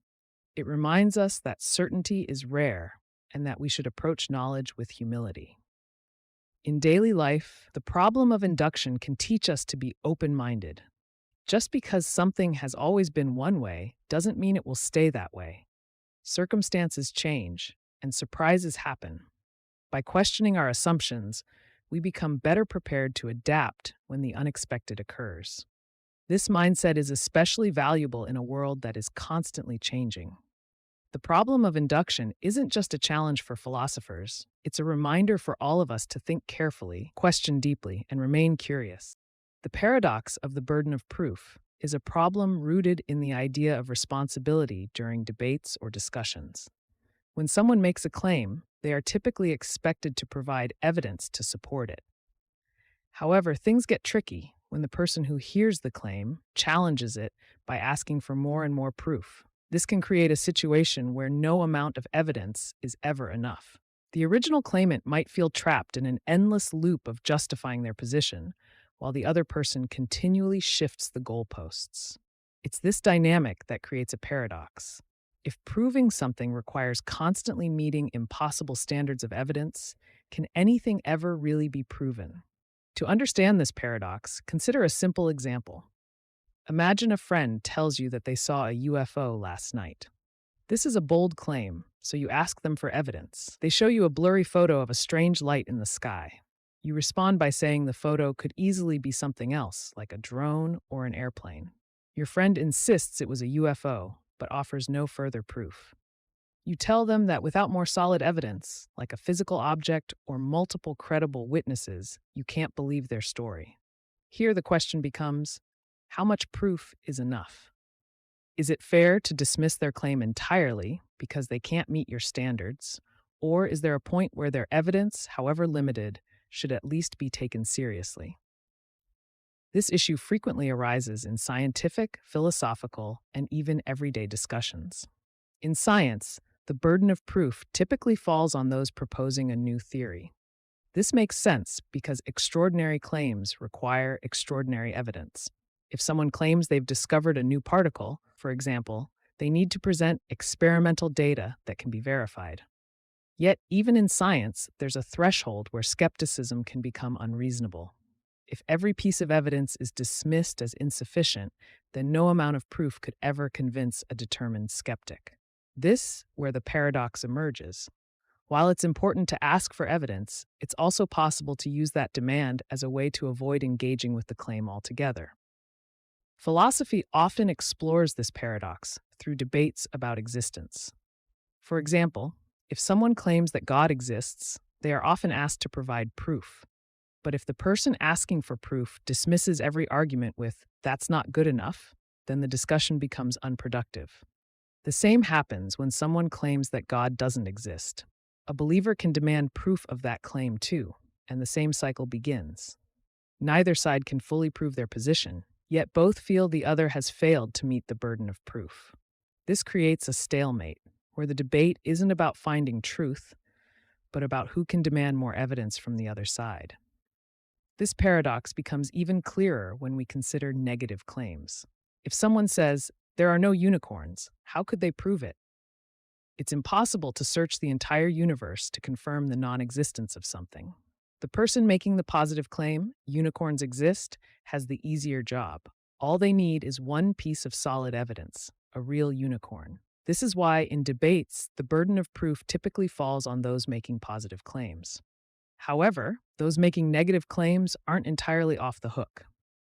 Speaker 1: It reminds us that certainty is rare and that we should approach knowledge with humility. In daily life, the problem of induction can teach us to be open-minded. Just because something has always been one way doesn't mean it will stay that way. Circumstances change, and surprises happen. By questioning our assumptions, we become better prepared to adapt when the unexpected occurs. This mindset is especially valuable in a world that is constantly changing. The problem of induction isn't just a challenge for philosophers, it's a reminder for all of us to think carefully, question deeply, and remain curious. The paradox of the burden of proof is a problem rooted in the idea of responsibility during debates or discussions. When someone makes a claim, they are typically expected to provide evidence to support it. However, things get tricky when the person who hears the claim challenges it by asking for more and more proof. This can create a situation where no amount of evidence is ever enough. The original claimant might feel trapped in an endless loop of justifying their position, while the other person continually shifts the goalposts. It's this dynamic that creates a paradox. If proving something requires constantly meeting impossible standards of evidence, can anything ever really be proven? To understand this paradox, consider a simple example. Imagine a friend tells you that they saw a UFO last night. This is a bold claim, so you ask them for evidence. They show you a blurry photo of a strange light in the sky. You respond by saying the photo could easily be something else, like a drone or an airplane. Your friend insists it was a UFO, but offers no further proof. You tell them that without more solid evidence, like a physical object or multiple credible witnesses, you can't believe their story. Here the question becomes, how much proof is enough? Is it fair to dismiss their claim entirely because they can't meet your standards? Or is there a point where their evidence, however limited, should at least be taken seriously? This issue frequently arises in scientific, philosophical, and even everyday discussions. In science, the burden of proof typically falls on those proposing a new theory. This makes sense because extraordinary claims require extraordinary evidence. If someone claims they've discovered a new particle, for example, they need to present experimental data that can be verified. Yet, even in science, there's a threshold where skepticism can become unreasonable. If every piece of evidence is dismissed as insufficient, then no amount of proof could ever convince a determined skeptic. This where the paradox emerges. While it's important to ask for evidence, it's also possible to use that demand as a way to avoid engaging with the claim altogether. Philosophy often explores this paradox through debates about existence. For example, if someone claims that God exists, they are often asked to provide proof. But if the person asking for proof dismisses every argument with, "That's not good enough," then the discussion becomes unproductive. The same happens when someone claims that God doesn't exist. A believer can demand proof of that claim too, and the same cycle begins. Neither side can fully prove their position, yet both feel the other has failed to meet the burden of proof. This creates a stalemate, where the debate isn't about finding truth, but about who can demand more evidence from the other side. This paradox becomes even clearer when we consider negative claims. If someone says, "There are no unicorns," how could they prove it? It's impossible to search the entire universe to confirm the non-existence of something. The person making the positive claim, "Unicorns exist," has the easier job. All they need is one piece of solid evidence, a real unicorn. This is why, in debates, the burden of proof typically falls on those making positive claims. However, those making negative claims aren't entirely off the hook.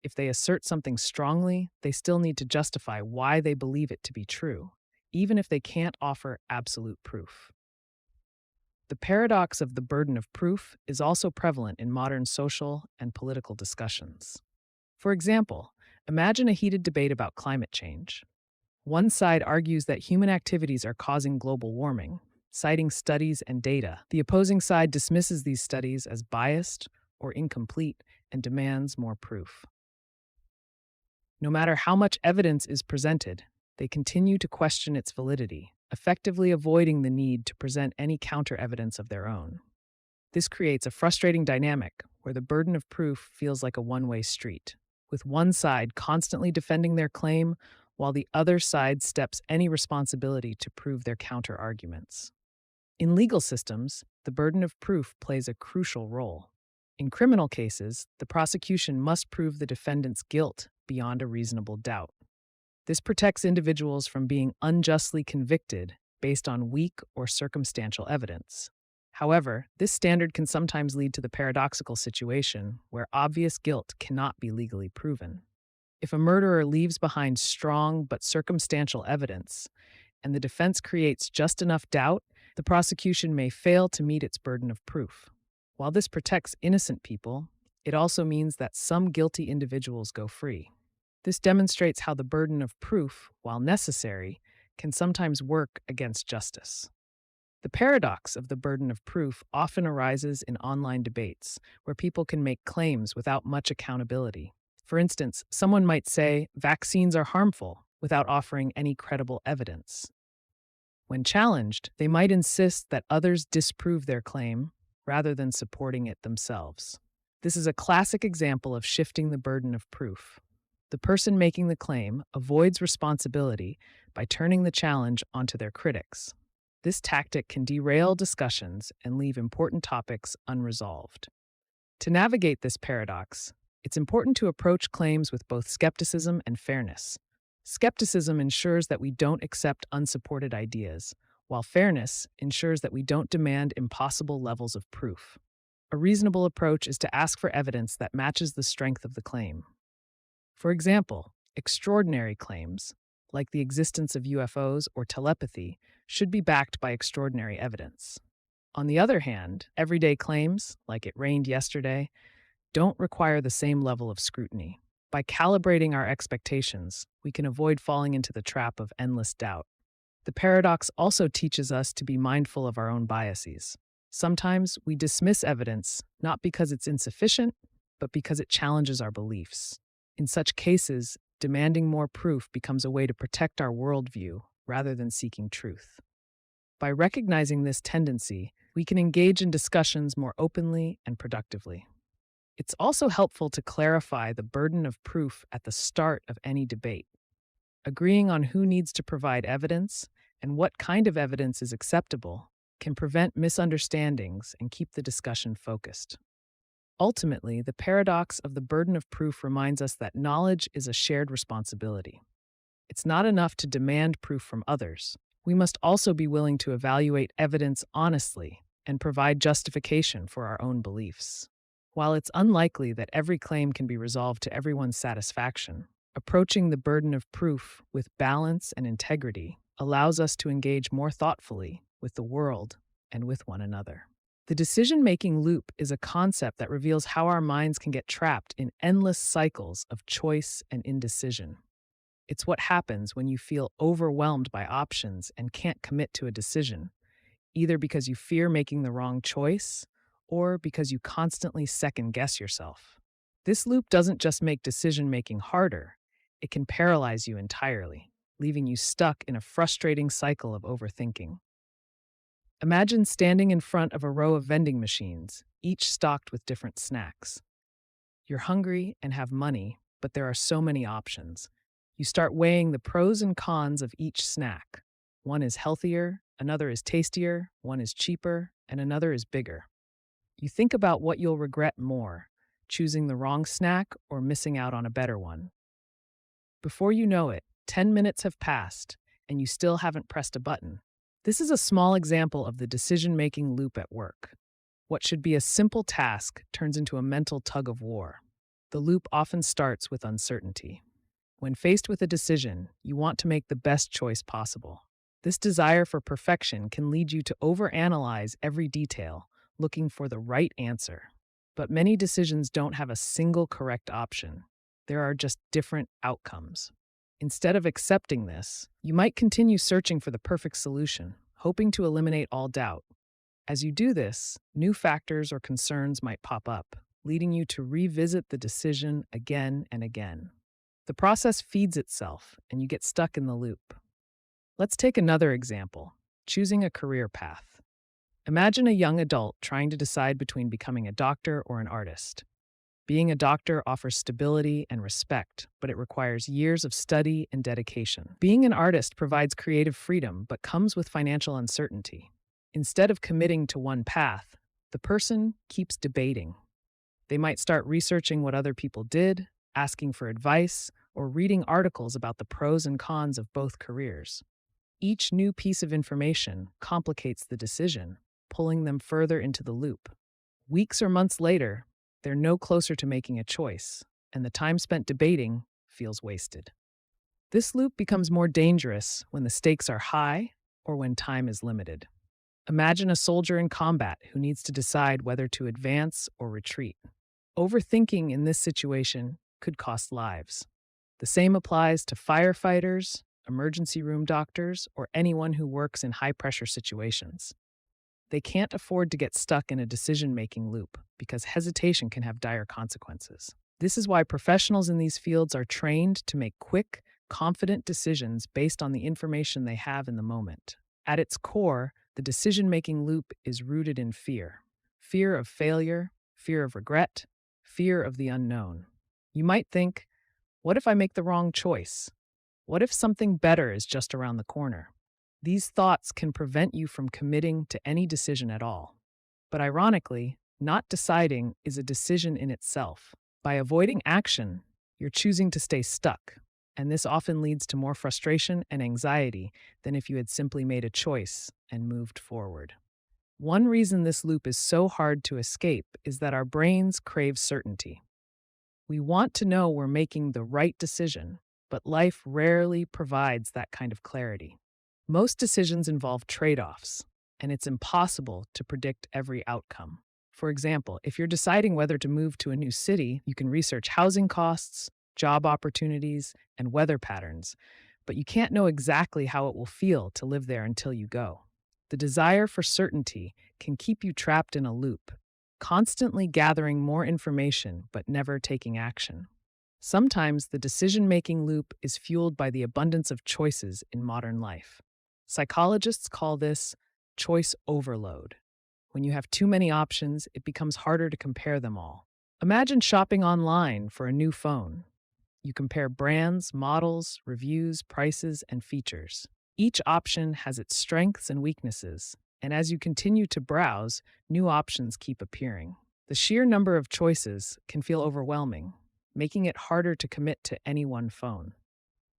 Speaker 1: If they assert something strongly, they still need to justify why they believe it to be true, even if they can't offer absolute proof. The paradox of the burden of proof is also prevalent in modern social and political discussions. For example, imagine a heated debate about climate change. One side argues that human activities are causing global warming, citing studies and data. The opposing side dismisses these studies as biased or incomplete and demands more proof. No matter how much evidence is presented, they continue to question its validity, effectively avoiding the need to present any counter-evidence of their own. This creates a frustrating dynamic where the burden of proof feels like a one-way street, with one side constantly defending their claim while the other side steps any responsibility to prove their counter-arguments. In legal systems, the burden of proof plays a crucial role. In criminal cases, the prosecution must prove the defendant's guilt beyond a reasonable doubt. This protects individuals from being unjustly convicted based on weak or circumstantial evidence. However, this standard can sometimes lead to the paradoxical situation where obvious guilt cannot be legally proven. If a murderer leaves behind strong but circumstantial evidence, and the defense creates just enough doubt, the prosecution may fail to meet its burden of proof. While this protects innocent people, it also means that some guilty individuals go free. This demonstrates how the burden of proof, while necessary, can sometimes work against justice. The paradox of the burden of proof often arises in online debates, where people can make claims without much accountability. For instance, someone might say, "Vaccines are harmful," without offering any credible evidence. When challenged, they might insist that others disprove their claim rather than supporting it themselves. This is a classic example of shifting the burden of proof. The person making the claim avoids responsibility by turning the challenge onto their critics. This tactic can derail discussions and leave important topics unresolved. To navigate this paradox, it's important to approach claims with both skepticism and fairness. Skepticism ensures that we don't accept unsupported ideas, while fairness ensures that we don't demand impossible levels of proof. A reasonable approach is to ask for evidence that matches the strength of the claim. For example, extraordinary claims, like the existence of UFOs or telepathy, should be backed by extraordinary evidence. On the other hand, everyday claims, like it rained yesterday, don't require the same level of scrutiny. By calibrating our expectations, we can avoid falling into the trap of endless doubt. The paradox also teaches us to be mindful of our own biases. Sometimes we dismiss evidence not because it's insufficient, but because it challenges our beliefs. In such cases, demanding more proof becomes a way to protect our worldview rather than seeking truth. By recognizing this tendency, we can engage in discussions more openly and productively. It's also helpful to clarify the burden of proof at the start of any debate. Agreeing on who needs to provide evidence and what kind of evidence is acceptable can prevent misunderstandings and keep the discussion focused. Ultimately, the paradox of the burden of proof reminds us that knowledge is a shared responsibility. It's not enough to demand proof from others. We must also be willing to evaluate evidence honestly and provide justification for our own beliefs. While it's unlikely that every claim can be resolved to everyone's satisfaction, approaching the burden of proof with balance and integrity allows us to engage more thoughtfully with the world and with one another. The decision-making loop is a concept that reveals how our minds can get trapped in endless cycles of choice and indecision. It's what happens when you feel overwhelmed by options and can't commit to a decision, either because you fear making the wrong choice or because you constantly second-guess yourself. This loop doesn't just make decision-making harder, it can paralyze you entirely, leaving you stuck in a frustrating cycle of overthinking. Imagine standing in front of a row of vending machines, each stocked with different snacks. You're hungry and have money, but there are so many options. You start weighing the pros and cons of each snack. One is healthier, another is tastier, one is cheaper, and another is bigger. You think about what you'll regret more, choosing the wrong snack or missing out on a better one. Before you know it, 10 minutes have passed, and you still haven't pressed a button. This is a small example of the decision-making loop at work. What should be a simple task turns into a mental tug-of-war. The loop often starts with uncertainty. When faced with a decision, you want to make the best choice possible. This desire for perfection can lead you to overanalyze every detail, looking for the right answer. But many decisions don't have a single correct option. There are just different outcomes. Instead of accepting this, you might continue searching for the perfect solution, hoping to eliminate all doubt. As you do this, new factors or concerns might pop up, leading you to revisit the decision again and again. The process feeds itself, and you get stuck in the loop. Let's take another example, choosing a career path. Imagine a young adult trying to decide between becoming a doctor or an artist. Being a doctor offers stability and respect, but it requires years of study and dedication. Being an artist provides creative freedom, but comes with financial uncertainty. Instead of committing to one path, the person keeps debating. They might start researching what other people did, asking for advice, or reading articles about the pros and cons of both careers. Each new piece of information complicates the decision, pulling them further into the loop. Weeks or months later, they're no closer to making a choice, and the time spent debating feels wasted. This loop becomes more dangerous when the stakes are high or when time is limited. Imagine a soldier in combat who needs to decide whether to advance or retreat. Overthinking in this situation could cost lives. The same applies to firefighters, emergency room doctors, or anyone who works in high-pressure situations. They can't afford to get stuck in a decision-making loop because hesitation can have dire consequences. This is why professionals in these fields are trained to make quick, confident decisions based on the information they have in the moment. At its core, the decision-making loop is rooted in fear. Fear of failure, fear of regret, fear of the unknown. You might think, what if I make the wrong choice? What if something better is just around the corner? These thoughts can prevent you from committing to any decision at all. But ironically, not deciding is a decision in itself. By avoiding action, you're choosing to stay stuck, and this often leads to more frustration and anxiety than if you had simply made a choice and moved forward. One reason this loop is so hard to escape is that our brains crave certainty. We want to know we're making the right decision, but life rarely provides that kind of clarity. Most decisions involve trade-offs, and it's impossible to predict every outcome. For example, if you're deciding whether to move to a new city, you can research housing costs, job opportunities, and weather patterns, but you can't know exactly how it will feel to live there until you go. The desire for certainty can keep you trapped in a loop, constantly gathering more information but never taking action. Sometimes the decision-making loop is fueled by the abundance of choices in modern life. Psychologists call this choice overload. When you have too many options, it becomes harder to compare them all. Imagine shopping online for a new phone. You compare brands, models, reviews, prices, and features. Each option has its strengths and weaknesses, and as you continue to browse, new options keep appearing. The sheer number of choices can feel overwhelming, making it harder to commit to any one phone.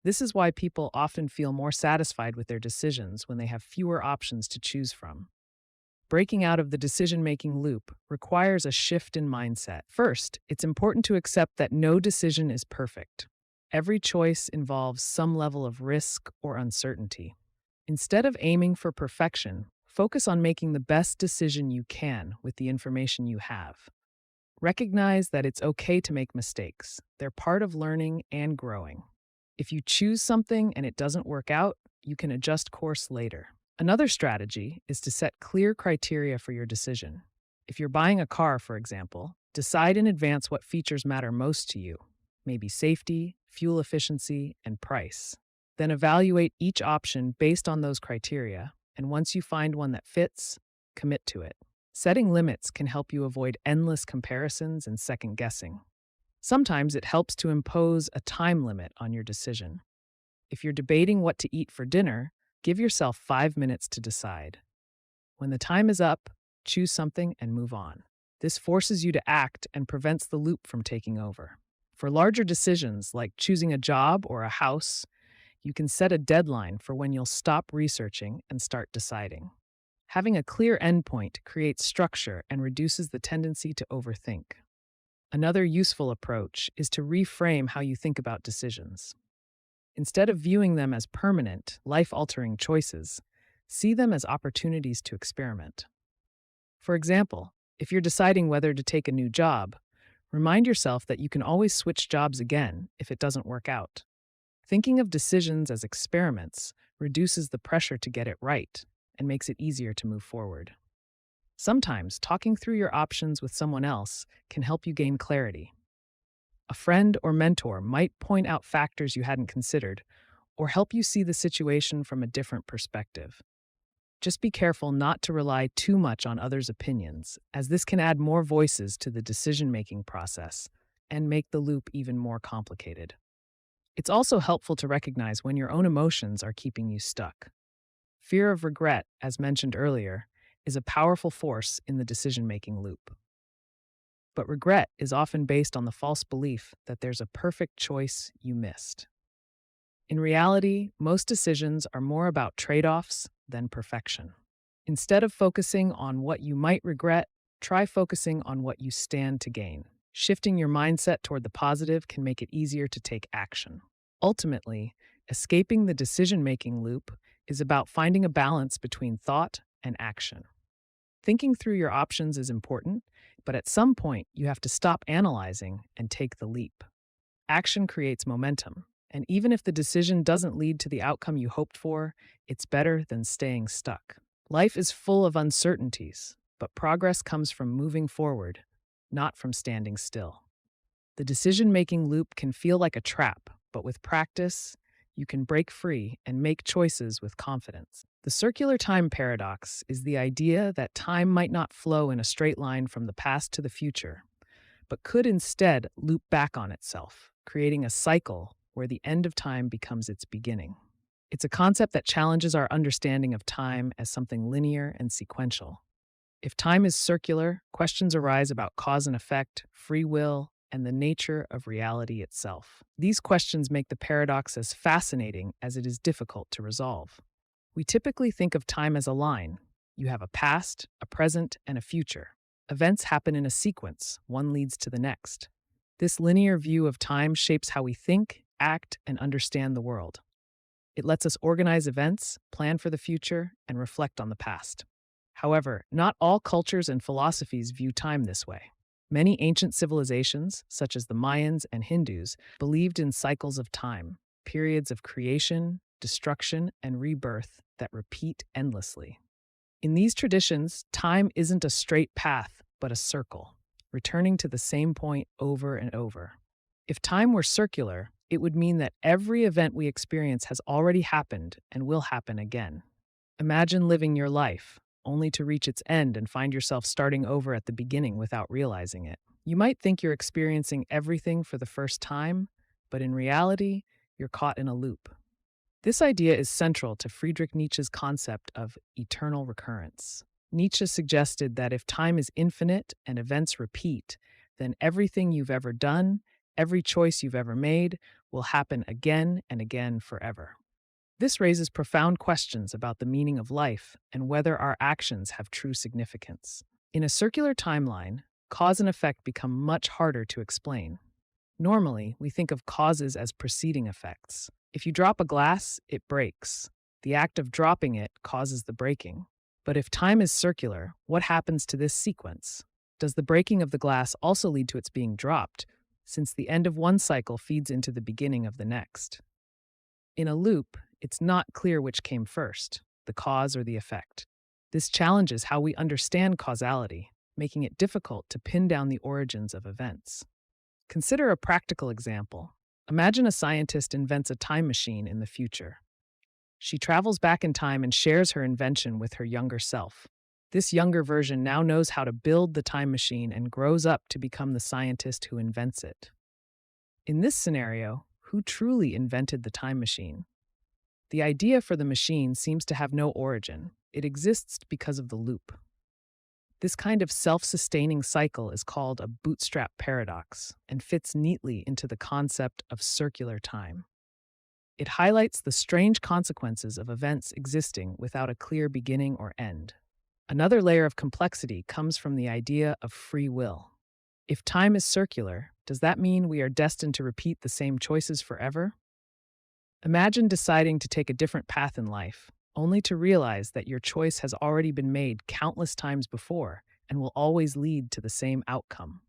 Speaker 1: This is why people often feel more satisfied with their decisions when they have fewer options to choose from. Breaking out of the decision-making loop requires a shift in mindset. First, it's important to accept that no decision is perfect. Every choice involves some level of risk or uncertainty. Instead of aiming for perfection, focus on making the best decision you can with the information you have. Recognize that it's okay to make mistakes. They're part of learning and growing. If you choose something and it doesn't work out, you can adjust course later. Another strategy is to set clear criteria for your decision. If you're buying a car, for example, decide in advance what features matter most to you, maybe safety, fuel efficiency, and price. Then evaluate each option based on those criteria, and once you find one that fits, commit to it. Setting limits can help you avoid endless comparisons and second-guessing. Sometimes it helps to impose a time limit on your decision. If you're debating what to eat for dinner, give yourself 5 minutes to decide. When the time is up, choose something and move on. This forces you to act and prevents the loop from taking over. For larger decisions like choosing a job or a house, you can set a deadline for when you'll stop researching and start deciding. Having a clear endpoint creates structure and reduces the tendency to overthink. Another useful approach is to reframe how you think about decisions. Instead of viewing them as permanent, life-altering choices, see them as opportunities to experiment. For example, if you're deciding whether to take a new job, remind yourself that you can always switch jobs again if it doesn't work out. Thinking of decisions as experiments reduces the pressure to get it right and makes it easier to move forward. Sometimes talking through your options with someone else can help you gain clarity. A friend or mentor might point out factors you hadn't considered or help you see the situation from a different perspective. Just be careful not to rely too much on others' opinions, as this can add more voices to the decision-making process and make the loop even more complicated. It's also helpful to recognize when your own emotions are keeping you stuck. Fear of regret, as mentioned earlier, is a powerful force in the decision-making loop. But regret is often based on the false belief that there's a perfect choice you missed. In reality, most decisions are more about trade-offs than perfection. Instead of focusing on what you might regret, try focusing on what you stand to gain. Shifting your mindset toward the positive can make it easier to take action. Ultimately, escaping the decision-making loop is about finding a balance between thought and action. Thinking through your options is important, but at some point you have to stop analyzing and take the leap. Action creates momentum, and even if the decision doesn't lead to the outcome you hoped for, it's better than staying stuck. Life is full of uncertainties, but progress comes from moving forward, not from standing still. The decision-making loop can feel like a trap, but with practice, you can break free and make choices with confidence. The circular time paradox is the idea that time might not flow in a straight line from the past to the future, but could instead loop back on itself, creating a cycle where the end of time becomes its beginning. It's a concept that challenges our understanding of time as something linear and sequential. If time is circular, questions arise about cause and effect, free will, and the nature of reality itself. These questions make the paradox as fascinating as it is difficult to resolve. We typically think of time as a line. You have a past, a present, and a future. Events happen in a sequence, one leads to the next. This linear view of time shapes how we think, act, and understand the world. It lets us organize events, plan for the future, and reflect on the past. However, not all cultures and philosophies view time this way. Many ancient civilizations, such as the Mayans and Hindus, believed in cycles of time, periods of creation, destruction, and rebirth that repeat endlessly. In these traditions, time isn't a straight path, but a circle, returning to the same point over and over. If time were circular, it would mean that every event we experience has already happened and will happen again. Imagine living your life, only to reach its end and find yourself starting over at the beginning without realizing it. You might think you're experiencing everything for the first time, but in reality, you're caught in a loop. This idea is central to Friedrich Nietzsche's concept of eternal recurrence. Nietzsche suggested that if time is infinite and events repeat, then everything you've ever done, every choice you've ever made, will happen again and again forever. This raises profound questions about the meaning of life and whether our actions have true significance. In a circular timeline, cause and effect become much harder to explain. Normally, we think of causes as preceding effects. If you drop a glass, it breaks. The act of dropping it causes the breaking. But if time is circular, what happens to this sequence? Does the breaking of the glass also lead to its being dropped, since the end of one cycle feeds into the beginning of the next? In a loop, it's not clear which came first, the cause or the effect. This challenges how we understand causality, making it difficult to pin down the origins of events. Consider a practical example. Imagine a scientist invents a time machine in the future. She travels back in time and shares her invention with her younger self. This younger version now knows how to build the time machine and grows up to become the scientist who invents it. In this scenario, who truly invented the time machine? The idea for the machine seems to have no origin. It exists because of the loop. This kind of self-sustaining cycle is called a bootstrap paradox and fits neatly into the concept of circular time. It highlights the strange consequences of events existing without a clear beginning or end. Another layer of complexity comes from the idea of free will. If time is circular, does that mean we are destined to repeat the same choices forever? Imagine deciding to take a different path in life, only to realize that your choice has already been made countless times before and will always lead to the same outcome.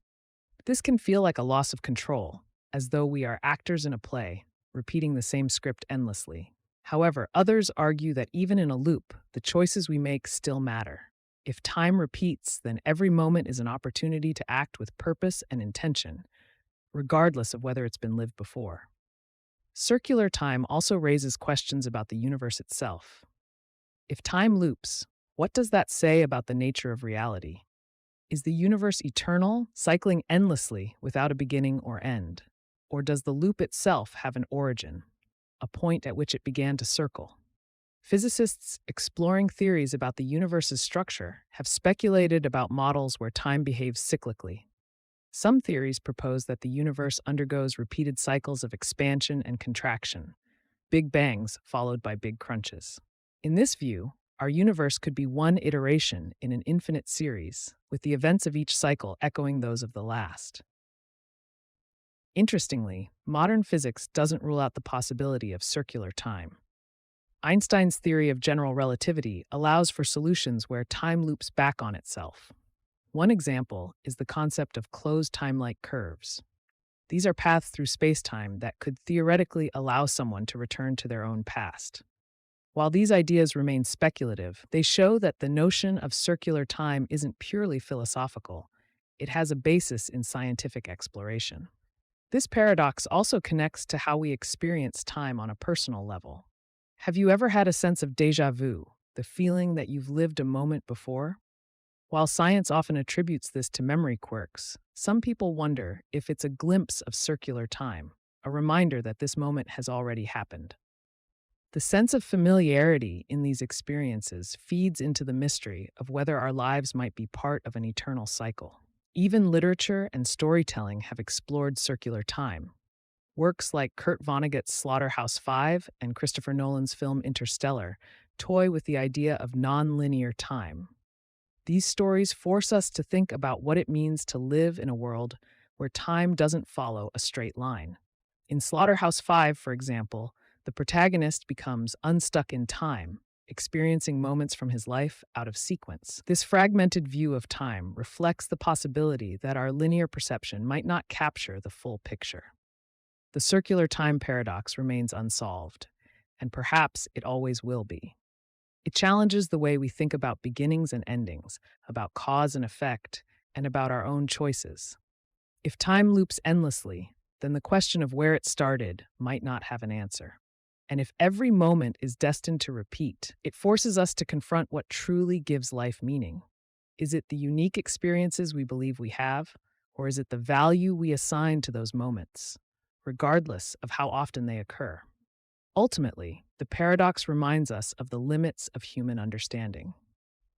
Speaker 1: This can feel like a loss of control, as though we are actors in a play, repeating the same script endlessly. However, others argue that even in a loop, the choices we make still matter. If time repeats, then every moment is an opportunity to act with purpose and intention, regardless of whether it's been lived before. Circular time also raises questions about the universe itself. If time loops, what does that say about the nature of reality? Is the universe eternal, cycling endlessly without a beginning or end? Or does the loop itself have an origin, a point at which it began to circle? Physicists exploring theories about the universe's structure have speculated about models where time behaves cyclically. Some theories propose that the universe undergoes repeated cycles of expansion and contraction, big bangs followed by big crunches. In this view, our universe could be one iteration in an infinite series, with the events of each cycle echoing those of the last. Interestingly, modern physics doesn't rule out the possibility of circular time. Einstein's theory of general relativity allows for solutions where time loops back on itself. One example is the concept of closed time-like curves. These are paths through space-time that could theoretically allow someone to return to their own past. While these ideas remain speculative, they show that the notion of circular time isn't purely philosophical. It has a basis in scientific exploration. This paradox also connects to how we experience time on a personal level. Have you ever had a sense of déjà vu, the feeling that you've lived a moment before? While science often attributes this to memory quirks, some people wonder if it's a glimpse of circular time, a reminder that this moment has already happened. The sense of familiarity in these experiences feeds into the mystery of whether our lives might be part of an eternal cycle. Even literature and storytelling have explored circular time. Works like Kurt Vonnegut's Slaughterhouse-Five and Christopher Nolan's film Interstellar toy with the idea of nonlinear time. These stories force us to think about what it means to live in a world where time doesn't follow a straight line. In Slaughterhouse-Five, for example, the protagonist becomes unstuck in time, experiencing moments from his life out of sequence. This fragmented view of time reflects the possibility that our linear perception might not capture the full picture. The circular time paradox remains unsolved, and perhaps it always will be. It challenges the way we think about beginnings and endings, about cause and effect, and about our own choices. If time loops endlessly, then the question of where it started might not have an answer. And if every moment is destined to repeat, it forces us to confront what truly gives life meaning. Is it the unique experiences we believe we have, or is it the value we assign to those moments, regardless of how often they occur? Ultimately, the paradox reminds us of the limits of human understanding.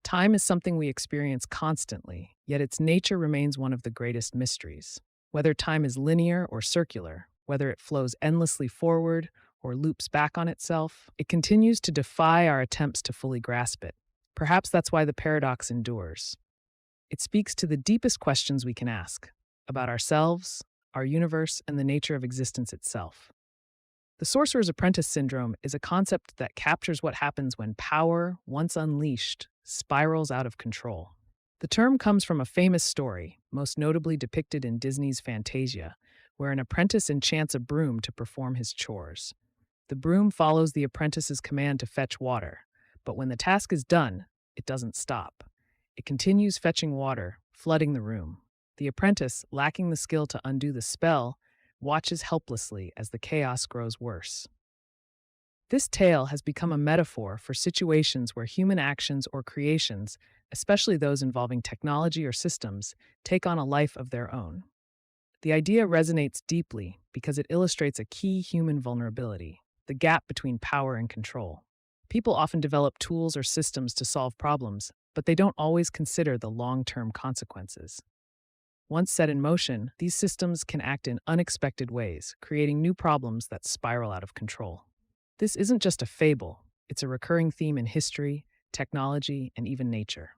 Speaker 1: Time is something we experience constantly, yet its nature remains one of the greatest mysteries. Whether time is linear or circular, whether it flows endlessly forward or loops back on itself, it continues to defy our attempts to fully grasp it. Perhaps that's why the paradox endures. It speaks to the deepest questions we can ask about ourselves, our universe, and the nature of existence itself. The Sorcerer's Apprentice syndrome is a concept that captures what happens when power, once unleashed, spirals out of control. The term comes from a famous story, most notably depicted in Disney's Fantasia, where an apprentice enchants a broom to perform his chores. The broom follows the apprentice's command to fetch water, but when the task is done, it doesn't stop. It continues fetching water, flooding the room. The apprentice, lacking the skill to undo the spell, watches helplessly as the chaos grows worse. This tale has become a metaphor for situations where human actions or creations, especially those involving technology or systems, take on a life of their own. The idea resonates deeply because it illustrates a key human vulnerability: the gap between power and control. People often develop tools or systems to solve problems, but they don't always consider the long-term consequences. Once set in motion, these systems can act in unexpected ways, creating new problems that spiral out of control. This isn't just a fable, it's a recurring theme in history, technology, and even nature.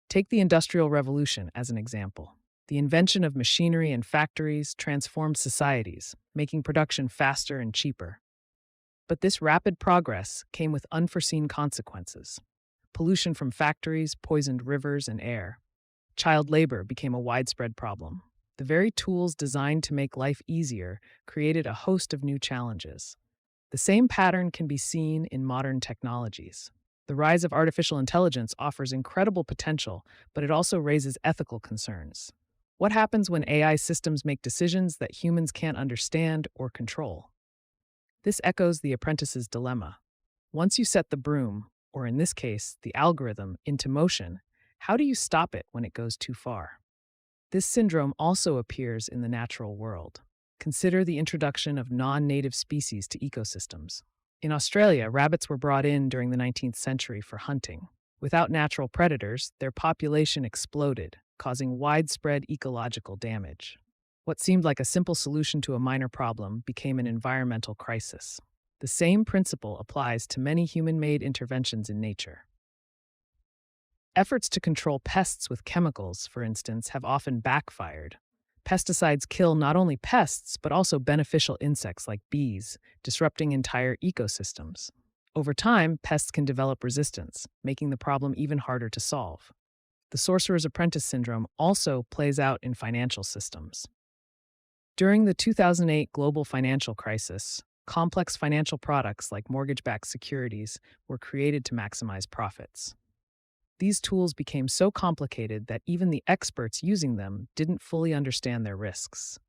Speaker 1: Take the Industrial Revolution as an example. The invention of machinery and factories transformed societies, making production faster and cheaper. But this rapid progress came with unforeseen consequences. Pollution from factories poisoned rivers and air. Child labor became a widespread problem. The very tools designed to make life easier created a host of new challenges. The same pattern can be seen in modern technologies. The rise of artificial intelligence offers incredible potential, but it also raises ethical concerns. What happens when AI systems make decisions that humans can't understand or control? This echoes the apprentice's dilemma. Once you set the broom, or in this case, the algorithm, into motion, how do you stop it when it goes too far? This syndrome also appears in the natural world. Consider the introduction of non-native species to ecosystems. In Australia, rabbits were brought in during the 19th century for hunting. Without natural predators, their population exploded, causing widespread ecological damage. What seemed like a simple solution to a minor problem became an environmental crisis. The same principle applies to many human-made interventions in nature. Efforts to control pests with chemicals, for instance, have often backfired. Pesticides kill not only pests, but also beneficial insects like bees, disrupting entire ecosystems. Over time, pests can develop resistance, making the problem even harder to solve. The Sorcerer's Apprentice syndrome also plays out in financial systems. During the 2008 global financial crisis, complex financial products like mortgage-backed securities were created to maximize profits. These tools became so complicated that even the experts using them didn't fully understand their risks.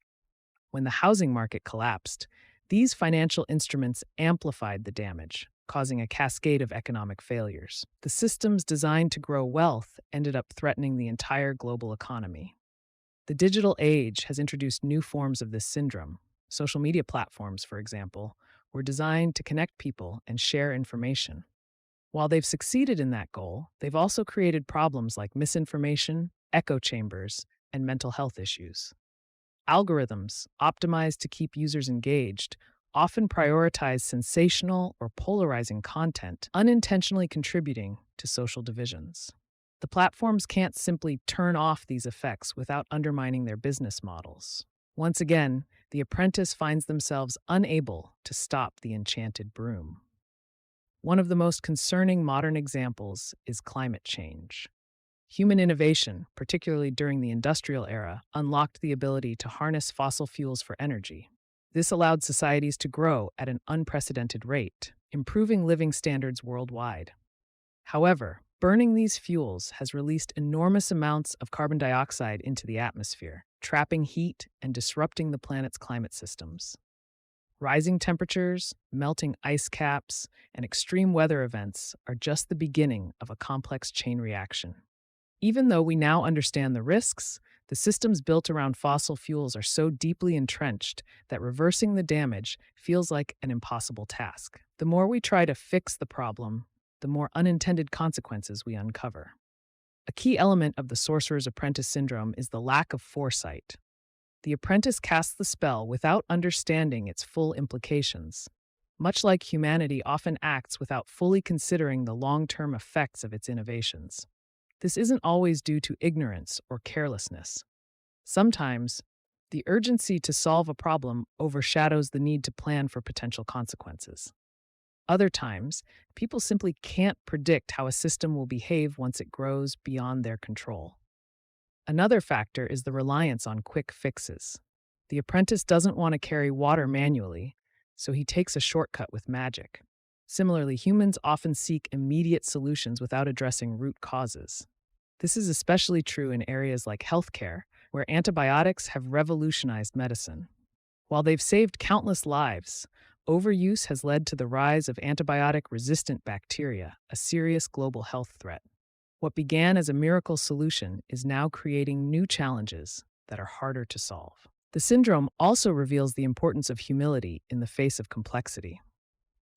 Speaker 1: When the housing market collapsed, these financial instruments amplified the damage, causing a cascade of economic failures. The systems designed to grow wealth ended up threatening the entire global economy. The digital age has introduced new forms of this syndrome. Social media platforms, for example, were designed to connect people and share information. While they've succeeded in that goal, they've also created problems like misinformation, echo chambers, and mental health issues. Algorithms, optimized to keep users engaged, often prioritize sensational or polarizing content, unintentionally contributing to social divisions. The platforms can't simply turn off these effects without undermining their business models. Once again, the apprentice finds themselves unable to stop the enchanted broom. One of the most concerning modern examples is climate change. Human innovation, particularly during the industrial era, unlocked the ability to harness fossil fuels for energy. This allowed societies to grow at an unprecedented rate, improving living standards worldwide. However, burning these fuels has released enormous amounts of carbon dioxide into the atmosphere, trapping heat and disrupting the planet's climate systems. Rising temperatures, melting ice caps, and extreme weather events are just the beginning of a complex chain reaction. Even though we now understand the risks, the systems built around fossil fuels are so deeply entrenched that reversing the damage feels like an impossible task. The more we try to fix the problem, the more unintended consequences we uncover. A key element of the Sorcerer's Apprentice syndrome is the lack of foresight. The apprentice casts the spell without understanding its full implications. Much like humanity often acts without fully considering the long-term effects of its innovations. This isn't always due to ignorance or carelessness. Sometimes, the urgency to solve a problem overshadows the need to plan for potential consequences. Other times, people simply can't predict how a system will behave once it grows beyond their control. Another factor is the reliance on quick fixes. The apprentice doesn't want to carry water manually, so he takes a shortcut with magic. Similarly, humans often seek immediate solutions without addressing root causes. This is especially true in areas like healthcare, where antibiotics have revolutionized medicine. While they've saved countless lives, overuse has led to the rise of antibiotic-resistant bacteria, a serious global health threat. What began as a miracle solution is now creating new challenges that are harder to solve. The syndrome also reveals the importance of humility in the face of complexity.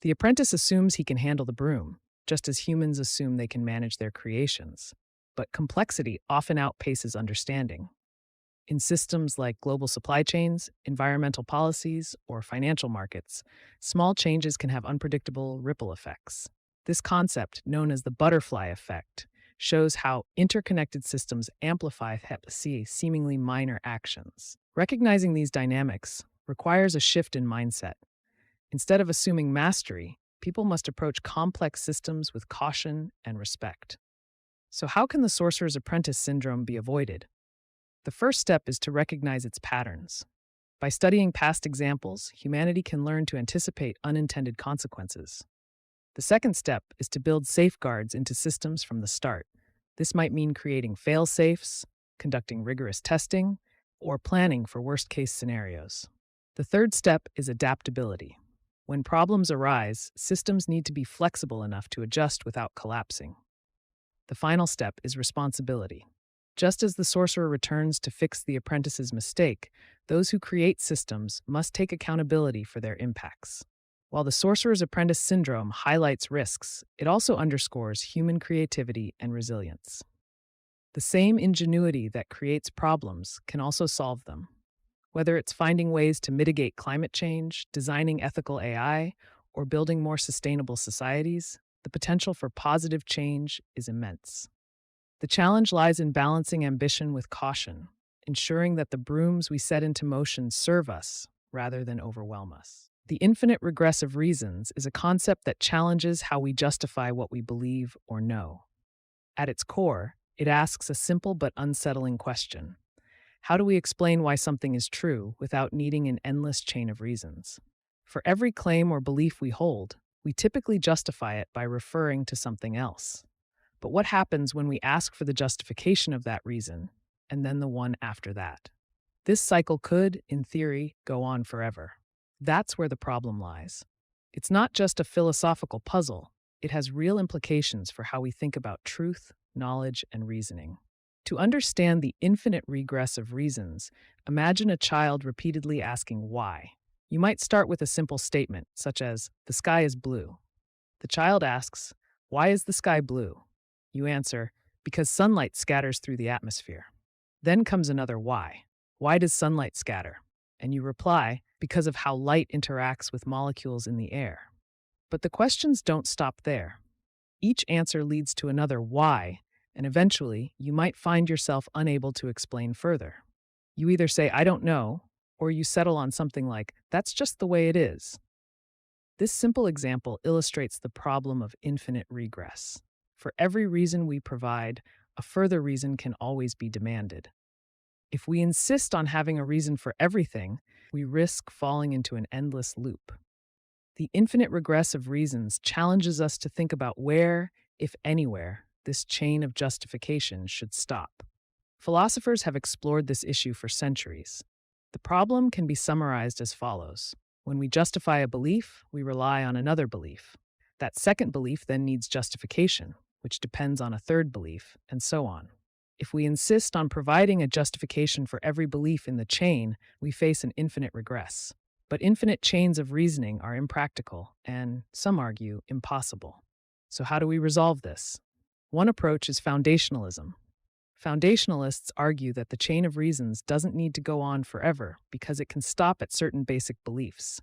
Speaker 1: The apprentice assumes he can handle the broom, just as humans assume they can manage their creations. But complexity often outpaces understanding. In systems like global supply chains, environmental policies, or financial markets, small changes can have unpredictable ripple effects. This concept, known as the butterfly effect, shows how interconnected systems amplify seemingly minor actions. Recognizing these dynamics requires a shift in mindset. Instead of assuming mastery, people must approach complex systems with caution and respect. So how can the Sorcerer's Apprentice syndrome be avoided? The first step is to recognize its patterns. By studying past examples, humanity can learn to anticipate unintended consequences. The second step is to build safeguards into systems from the start. This might mean creating fail-safes, conducting rigorous testing, or planning for worst-case scenarios. The third step is adaptability. When problems arise, systems need to be flexible enough to adjust without collapsing. The final step is responsibility. Just as the sorcerer returns to fix the apprentice's mistake, those who create systems must take accountability for their impacts. While the Sorcerer's Apprentice syndrome highlights risks, it also underscores human creativity and resilience. The same ingenuity that creates problems can also solve them. Whether it's finding ways to mitigate climate change, designing ethical AI, or building more sustainable societies, the potential for positive change is immense. The challenge lies in balancing ambition with caution, ensuring that the brooms we set into motion serve us rather than overwhelm us. The infinite regress of reasons is a concept that challenges how we justify what we believe or know. At its core, it asks a simple but unsettling question. How do we explain why something is true without needing an endless chain of reasons? For every claim or belief we hold, we typically justify it by referring to something else. But what happens when we ask for the justification of that reason, and then the one after that? This cycle could, in theory, go on forever. That's where the problem lies. It's not just a philosophical puzzle, it has real implications for how we think about truth, knowledge, and reasoning. To understand the infinite regress of reasons, imagine a child repeatedly asking why. You might start with a simple statement, such as, "The sky is blue." The child asks, "Why is the sky blue?" You answer, "Because sunlight scatters through the atmosphere." Then comes another why. Why does sunlight scatter? And you reply, "Because of how light interacts with molecules in the air." But the questions don't stop there. Each answer leads to another why, and eventually you might find yourself unable to explain further. You either say, "I don't know," or you settle on something like, "That's just the way it is." This simple example illustrates the problem of infinite regress. For every reason we provide, a further reason can always be demanded. If we insist on having a reason for everything, we risk falling into an endless loop. The infinite regress of reasons challenges us to think about where, if anywhere, this chain of justification should stop. Philosophers have explored this issue for centuries. The problem can be summarized as follows. When we justify a belief, we rely on another belief. That second belief then needs justification, which depends on a third belief, and so on. If we insist on providing a justification for every belief in the chain, we face an infinite regress. But infinite chains of reasoning are impractical and, some argue, impossible. So how do we resolve this? One approach is foundationalism. Foundationalists argue that the chain of reasons doesn't need to go on forever because it can stop at certain basic beliefs.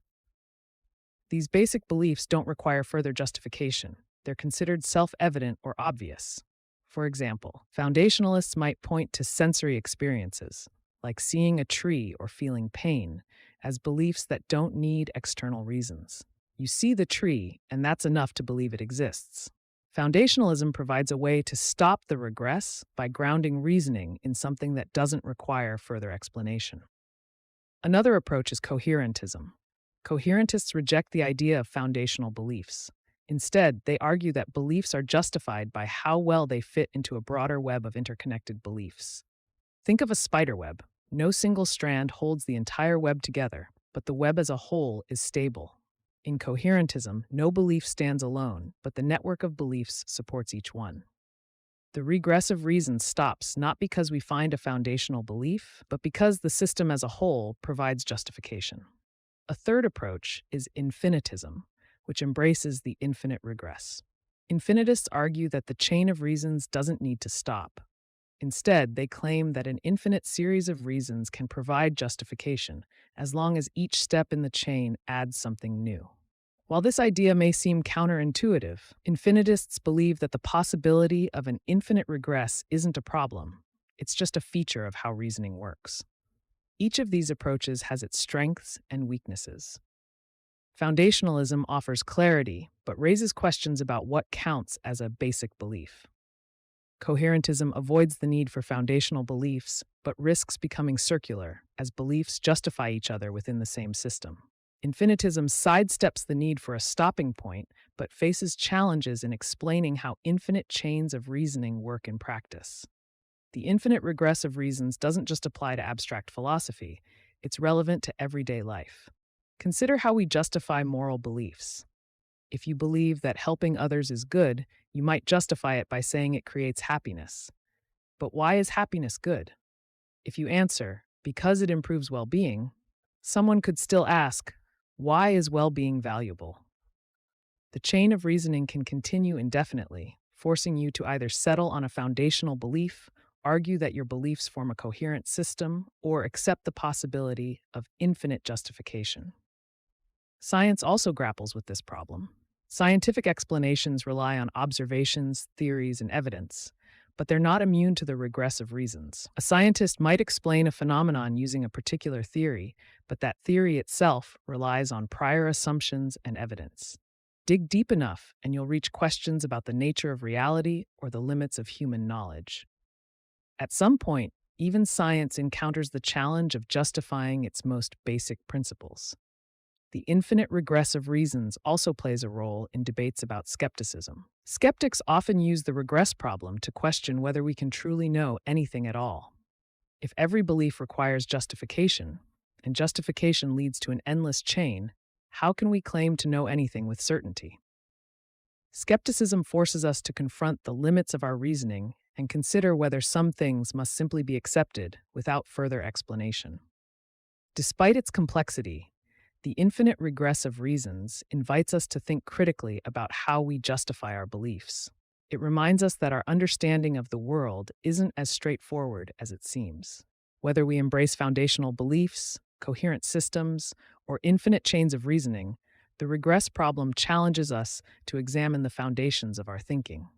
Speaker 1: These basic beliefs don't require further justification. They're considered self-evident or obvious. For example, foundationalists might point to sensory experiences, like seeing a tree or feeling pain, as beliefs that don't need external reasons. You see the tree, and that's enough to believe it exists. Foundationalism provides a way to stop the regress by grounding reasoning in something that doesn't require further explanation. Another approach is coherentism. Coherentists reject the idea of foundational beliefs. Instead, they argue that beliefs are justified by how well they fit into a broader web of interconnected beliefs. Think of a spider web. No single strand holds the entire web together, but the web as a whole is stable. In coherentism, no belief stands alone, but the network of beliefs supports each one. The regress of reason stops not because we find a foundational belief, but because the system as a whole provides justification. A third approach is infinitism, which embraces the infinite regress. Infinitists argue that the chain of reasons doesn't need to stop. Instead, they claim that an infinite series of reasons can provide justification, as long as each step in the chain adds something new. While this idea may seem counterintuitive, infinitists believe that the possibility of an infinite regress isn't a problem. It's just a feature of how reasoning works. Each of these approaches has its strengths and weaknesses. Foundationalism offers clarity, but raises questions about what counts as a basic belief. Coherentism avoids the need for foundational beliefs, but risks becoming circular, as beliefs justify each other within the same system. Infinitism sidesteps the need for a stopping point, but faces challenges in explaining how infinite chains of reasoning work in practice. The infinite regress of reasons doesn't just apply to abstract philosophy, it's relevant to everyday life. Consider how we justify moral beliefs. If you believe that helping others is good, you might justify it by saying it creates happiness. But why is happiness good? If you answer, because it improves well-being, someone could still ask, why is well-being valuable? The chain of reasoning can continue indefinitely, forcing you to either settle on a foundational belief, argue that your beliefs form a coherent system, or accept the possibility of infinite justification. Science also grapples with this problem. Scientific explanations rely on observations, theories, and evidence, but they're not immune to the regress of reasons. A scientist might explain a phenomenon using a particular theory, but that theory itself relies on prior assumptions and evidence. Dig deep enough, and you'll reach questions about the nature of reality or the limits of human knowledge. At some point, even science encounters the challenge of justifying its most basic principles. The infinite regress of reasons also plays a role in debates about skepticism. Skeptics often use the regress problem to question whether we can truly know anything at all. If every belief requires justification, and justification leads to an endless chain, how can we claim to know anything with certainty? Skepticism forces us to confront the limits of our reasoning and consider whether some things must simply be accepted without further explanation. Despite its complexity, the infinite regress of reasons invites us to think critically about how we justify our beliefs. It reminds us that our understanding of the world isn't as straightforward as it seems. Whether we embrace foundational beliefs, coherent systems, or infinite chains of reasoning, the regress problem challenges us to examine the foundations of our thinking.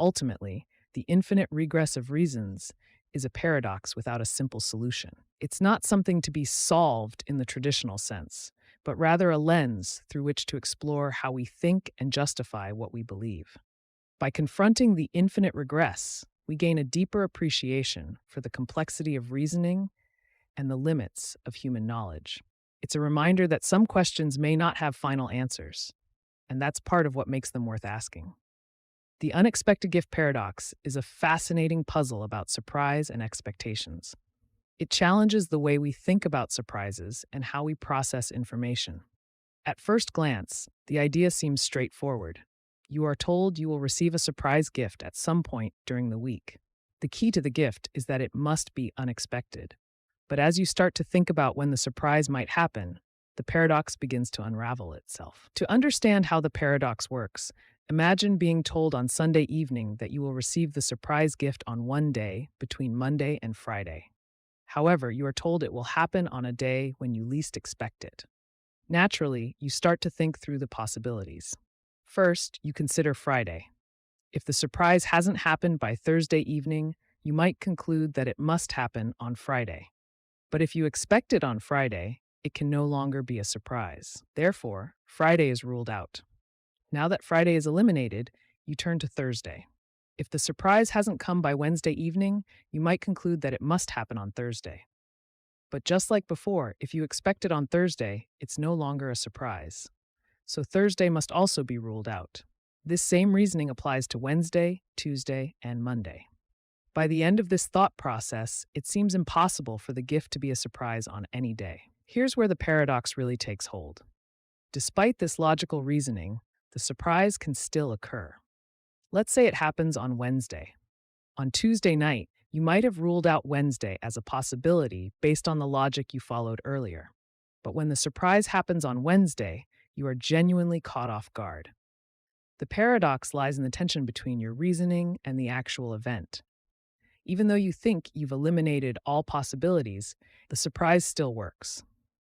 Speaker 1: Ultimately, the infinite regress of reasons is a paradox without a simple solution. It's not something to be solved in the traditional sense, but rather a lens through which to explore how we think and justify what we believe. By confronting the infinite regress, we gain a deeper appreciation for the complexity of reasoning and the limits of human knowledge. It's a reminder that some questions may not have final answers, and that's part of what makes them worth asking. The unexpected gift paradox is a fascinating puzzle about surprise and expectations. It challenges the way we think about surprises and how we process information. At first glance, the idea seems straightforward. You are told you will receive a surprise gift at some point during the week. The key to the gift is that it must be unexpected. But as you start to think about when the surprise might happen, the paradox begins to unravel itself. To understand how the paradox works, imagine being told on Sunday evening that you will receive the surprise gift on one day between Monday and Friday. However, you are told it will happen on a day when you least expect it. Naturally, you start to think through the possibilities. First, you consider Friday. If the surprise hasn't happened by Thursday evening, you might conclude that it must happen on Friday. But if you expect it on Friday, it can no longer be a surprise. Therefore, Friday is ruled out. Now that Friday is eliminated, you turn to Thursday. If the surprise hasn't come by Wednesday evening, you might conclude that it must happen on Thursday. But just like before, if you expect it on Thursday, it's no longer a surprise. So Thursday must also be ruled out. This same reasoning applies to Wednesday, Tuesday, and Monday. By the end of this thought process, it seems impossible for the gift to be a surprise on any day. Here's where the paradox really takes hold. Despite this logical reasoning, the surprise can still occur. Let's say it happens on Wednesday. On Tuesday night, you might have ruled out Wednesday as a possibility based on the logic you followed earlier. But when the surprise happens on Wednesday, you are genuinely caught off guard. The paradox lies in the tension between your reasoning and the actual event. Even though you think you've eliminated all possibilities, the surprise still works.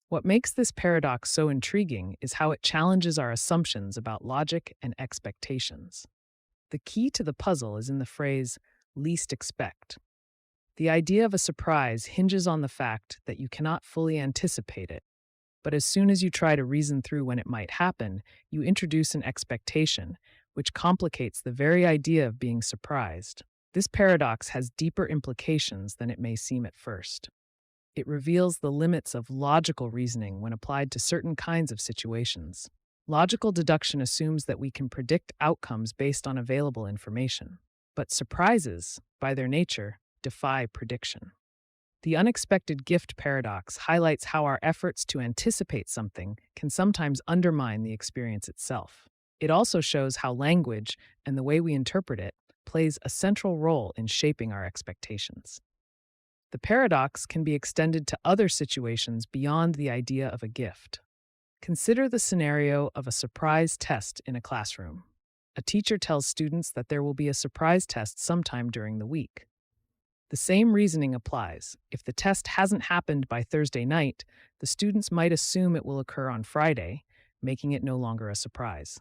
Speaker 1: What makes this paradox so intriguing is how it challenges our assumptions about logic and expectations. The key to the puzzle is in the phrase, least expect. The idea of a surprise hinges on the fact that you cannot fully anticipate it, but as soon as you try to reason through when it might happen, you introduce an expectation, which complicates the very idea of being surprised. This paradox has deeper implications than it may seem at first. It reveals the limits of logical reasoning when applied to certain kinds of situations. Logical deduction assumes that we can predict outcomes based on available information, but surprises, by their nature, defy prediction. The unexpected gift paradox highlights how our efforts to anticipate something can sometimes undermine the experience itself. It also shows how language and the way we interpret it plays a central role in shaping our expectations. The paradox can be extended to other situations beyond the idea of a gift. Consider the scenario of a surprise test in a classroom. A teacher tells students that there will be a surprise test sometime during the week. The same reasoning applies. If the test hasn't happened by Thursday night, the students might assume it will occur on Friday, making it no longer a surprise.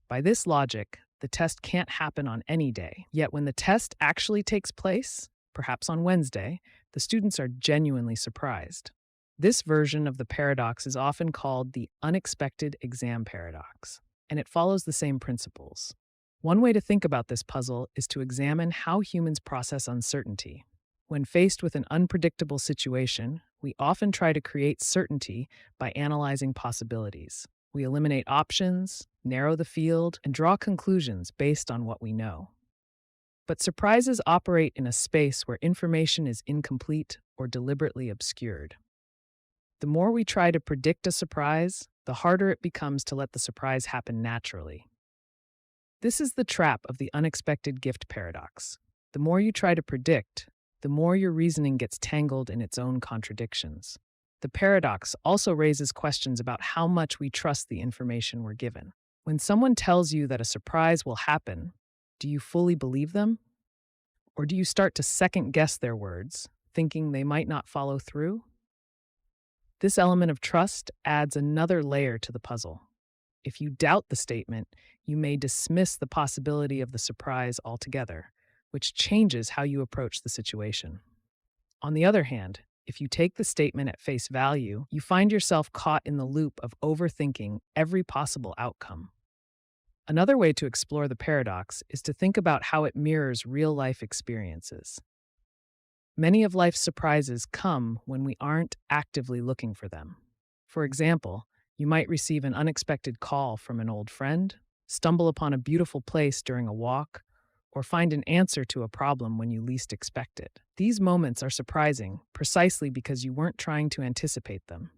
Speaker 1: By this logic, the test can't happen on any day. Yet when the test actually takes place, perhaps on Wednesday, the students are genuinely surprised. This version of the paradox is often called the unexpected exam paradox, and it follows the same principles. One way to think about this puzzle is to examine how humans process uncertainty. When faced with an unpredictable situation, we often try to create certainty by analyzing possibilities. We eliminate options, narrow the field, and draw conclusions based on what we know. But surprises operate in a space where information is incomplete or deliberately obscured. The more we try to predict a surprise, the harder it becomes to let the surprise happen naturally. This is the trap of the unexpected gift paradox. The more you try to predict, the more your reasoning gets tangled in its own contradictions. The paradox also raises questions about how much we trust the information we're given. When someone tells you that a surprise will happen, do you fully believe them? Or do you start to second guess their words, thinking they might not follow through? This element of trust adds another layer to the puzzle. If you doubt the statement, you may dismiss the possibility of the surprise altogether, which changes how you approach the situation. On the other hand, if you take the statement at face value, you find yourself caught in the loop of overthinking every possible outcome. Another way to explore the paradox is to think about how it mirrors real-life experiences. Many of life's surprises come when we aren't actively looking for them. For example, you might receive an unexpected call from an old friend, stumble upon a beautiful place during a walk, or find an answer to a problem when you least expect it. These moments are surprising precisely because you weren't trying to anticipate them.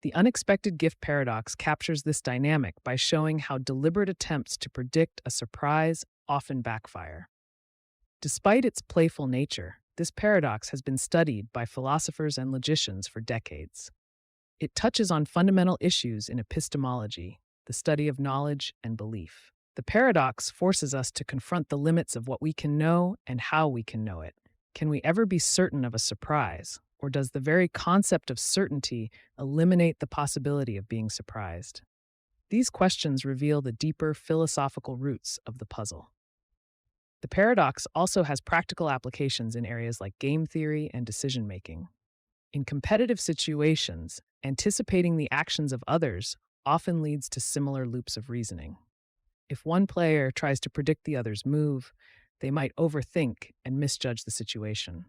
Speaker 1: The unexpected gift paradox captures this dynamic by showing how deliberate attempts to predict a surprise often backfire. Despite its playful nature, this paradox has been studied by philosophers and logicians for decades. It touches on fundamental issues in epistemology, the study of knowledge and belief. The paradox forces us to confront the limits of what we can know and how we can know it. Can we ever be certain of a surprise, or does the very concept of certainty eliminate the possibility of being surprised? These questions reveal the deeper philosophical roots of the puzzle. The paradox also has practical applications in areas like game theory and decision-making. In competitive situations, anticipating the actions of others often leads to similar loops of reasoning. If one player tries to predict the other's move, they might overthink and misjudge the situation.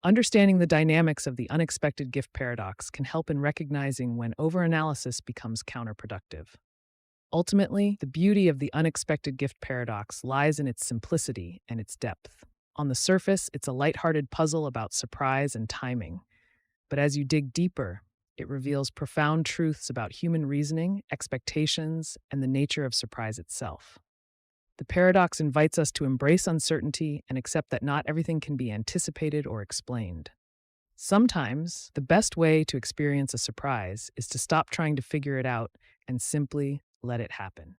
Speaker 1: Understanding the dynamics of the unexpected gift paradox can help in recognizing when overanalysis becomes counterproductive. Ultimately, the beauty of the unexpected gift paradox lies in its simplicity and its depth. On the surface, it's a lighthearted puzzle about surprise and timing. But as you dig deeper, it reveals profound truths about human reasoning, expectations, and the nature of surprise itself. The paradox invites us to embrace uncertainty and accept that not everything can be anticipated or explained. Sometimes, the best way to experience a surprise is to stop trying to figure it out and simply let it happen.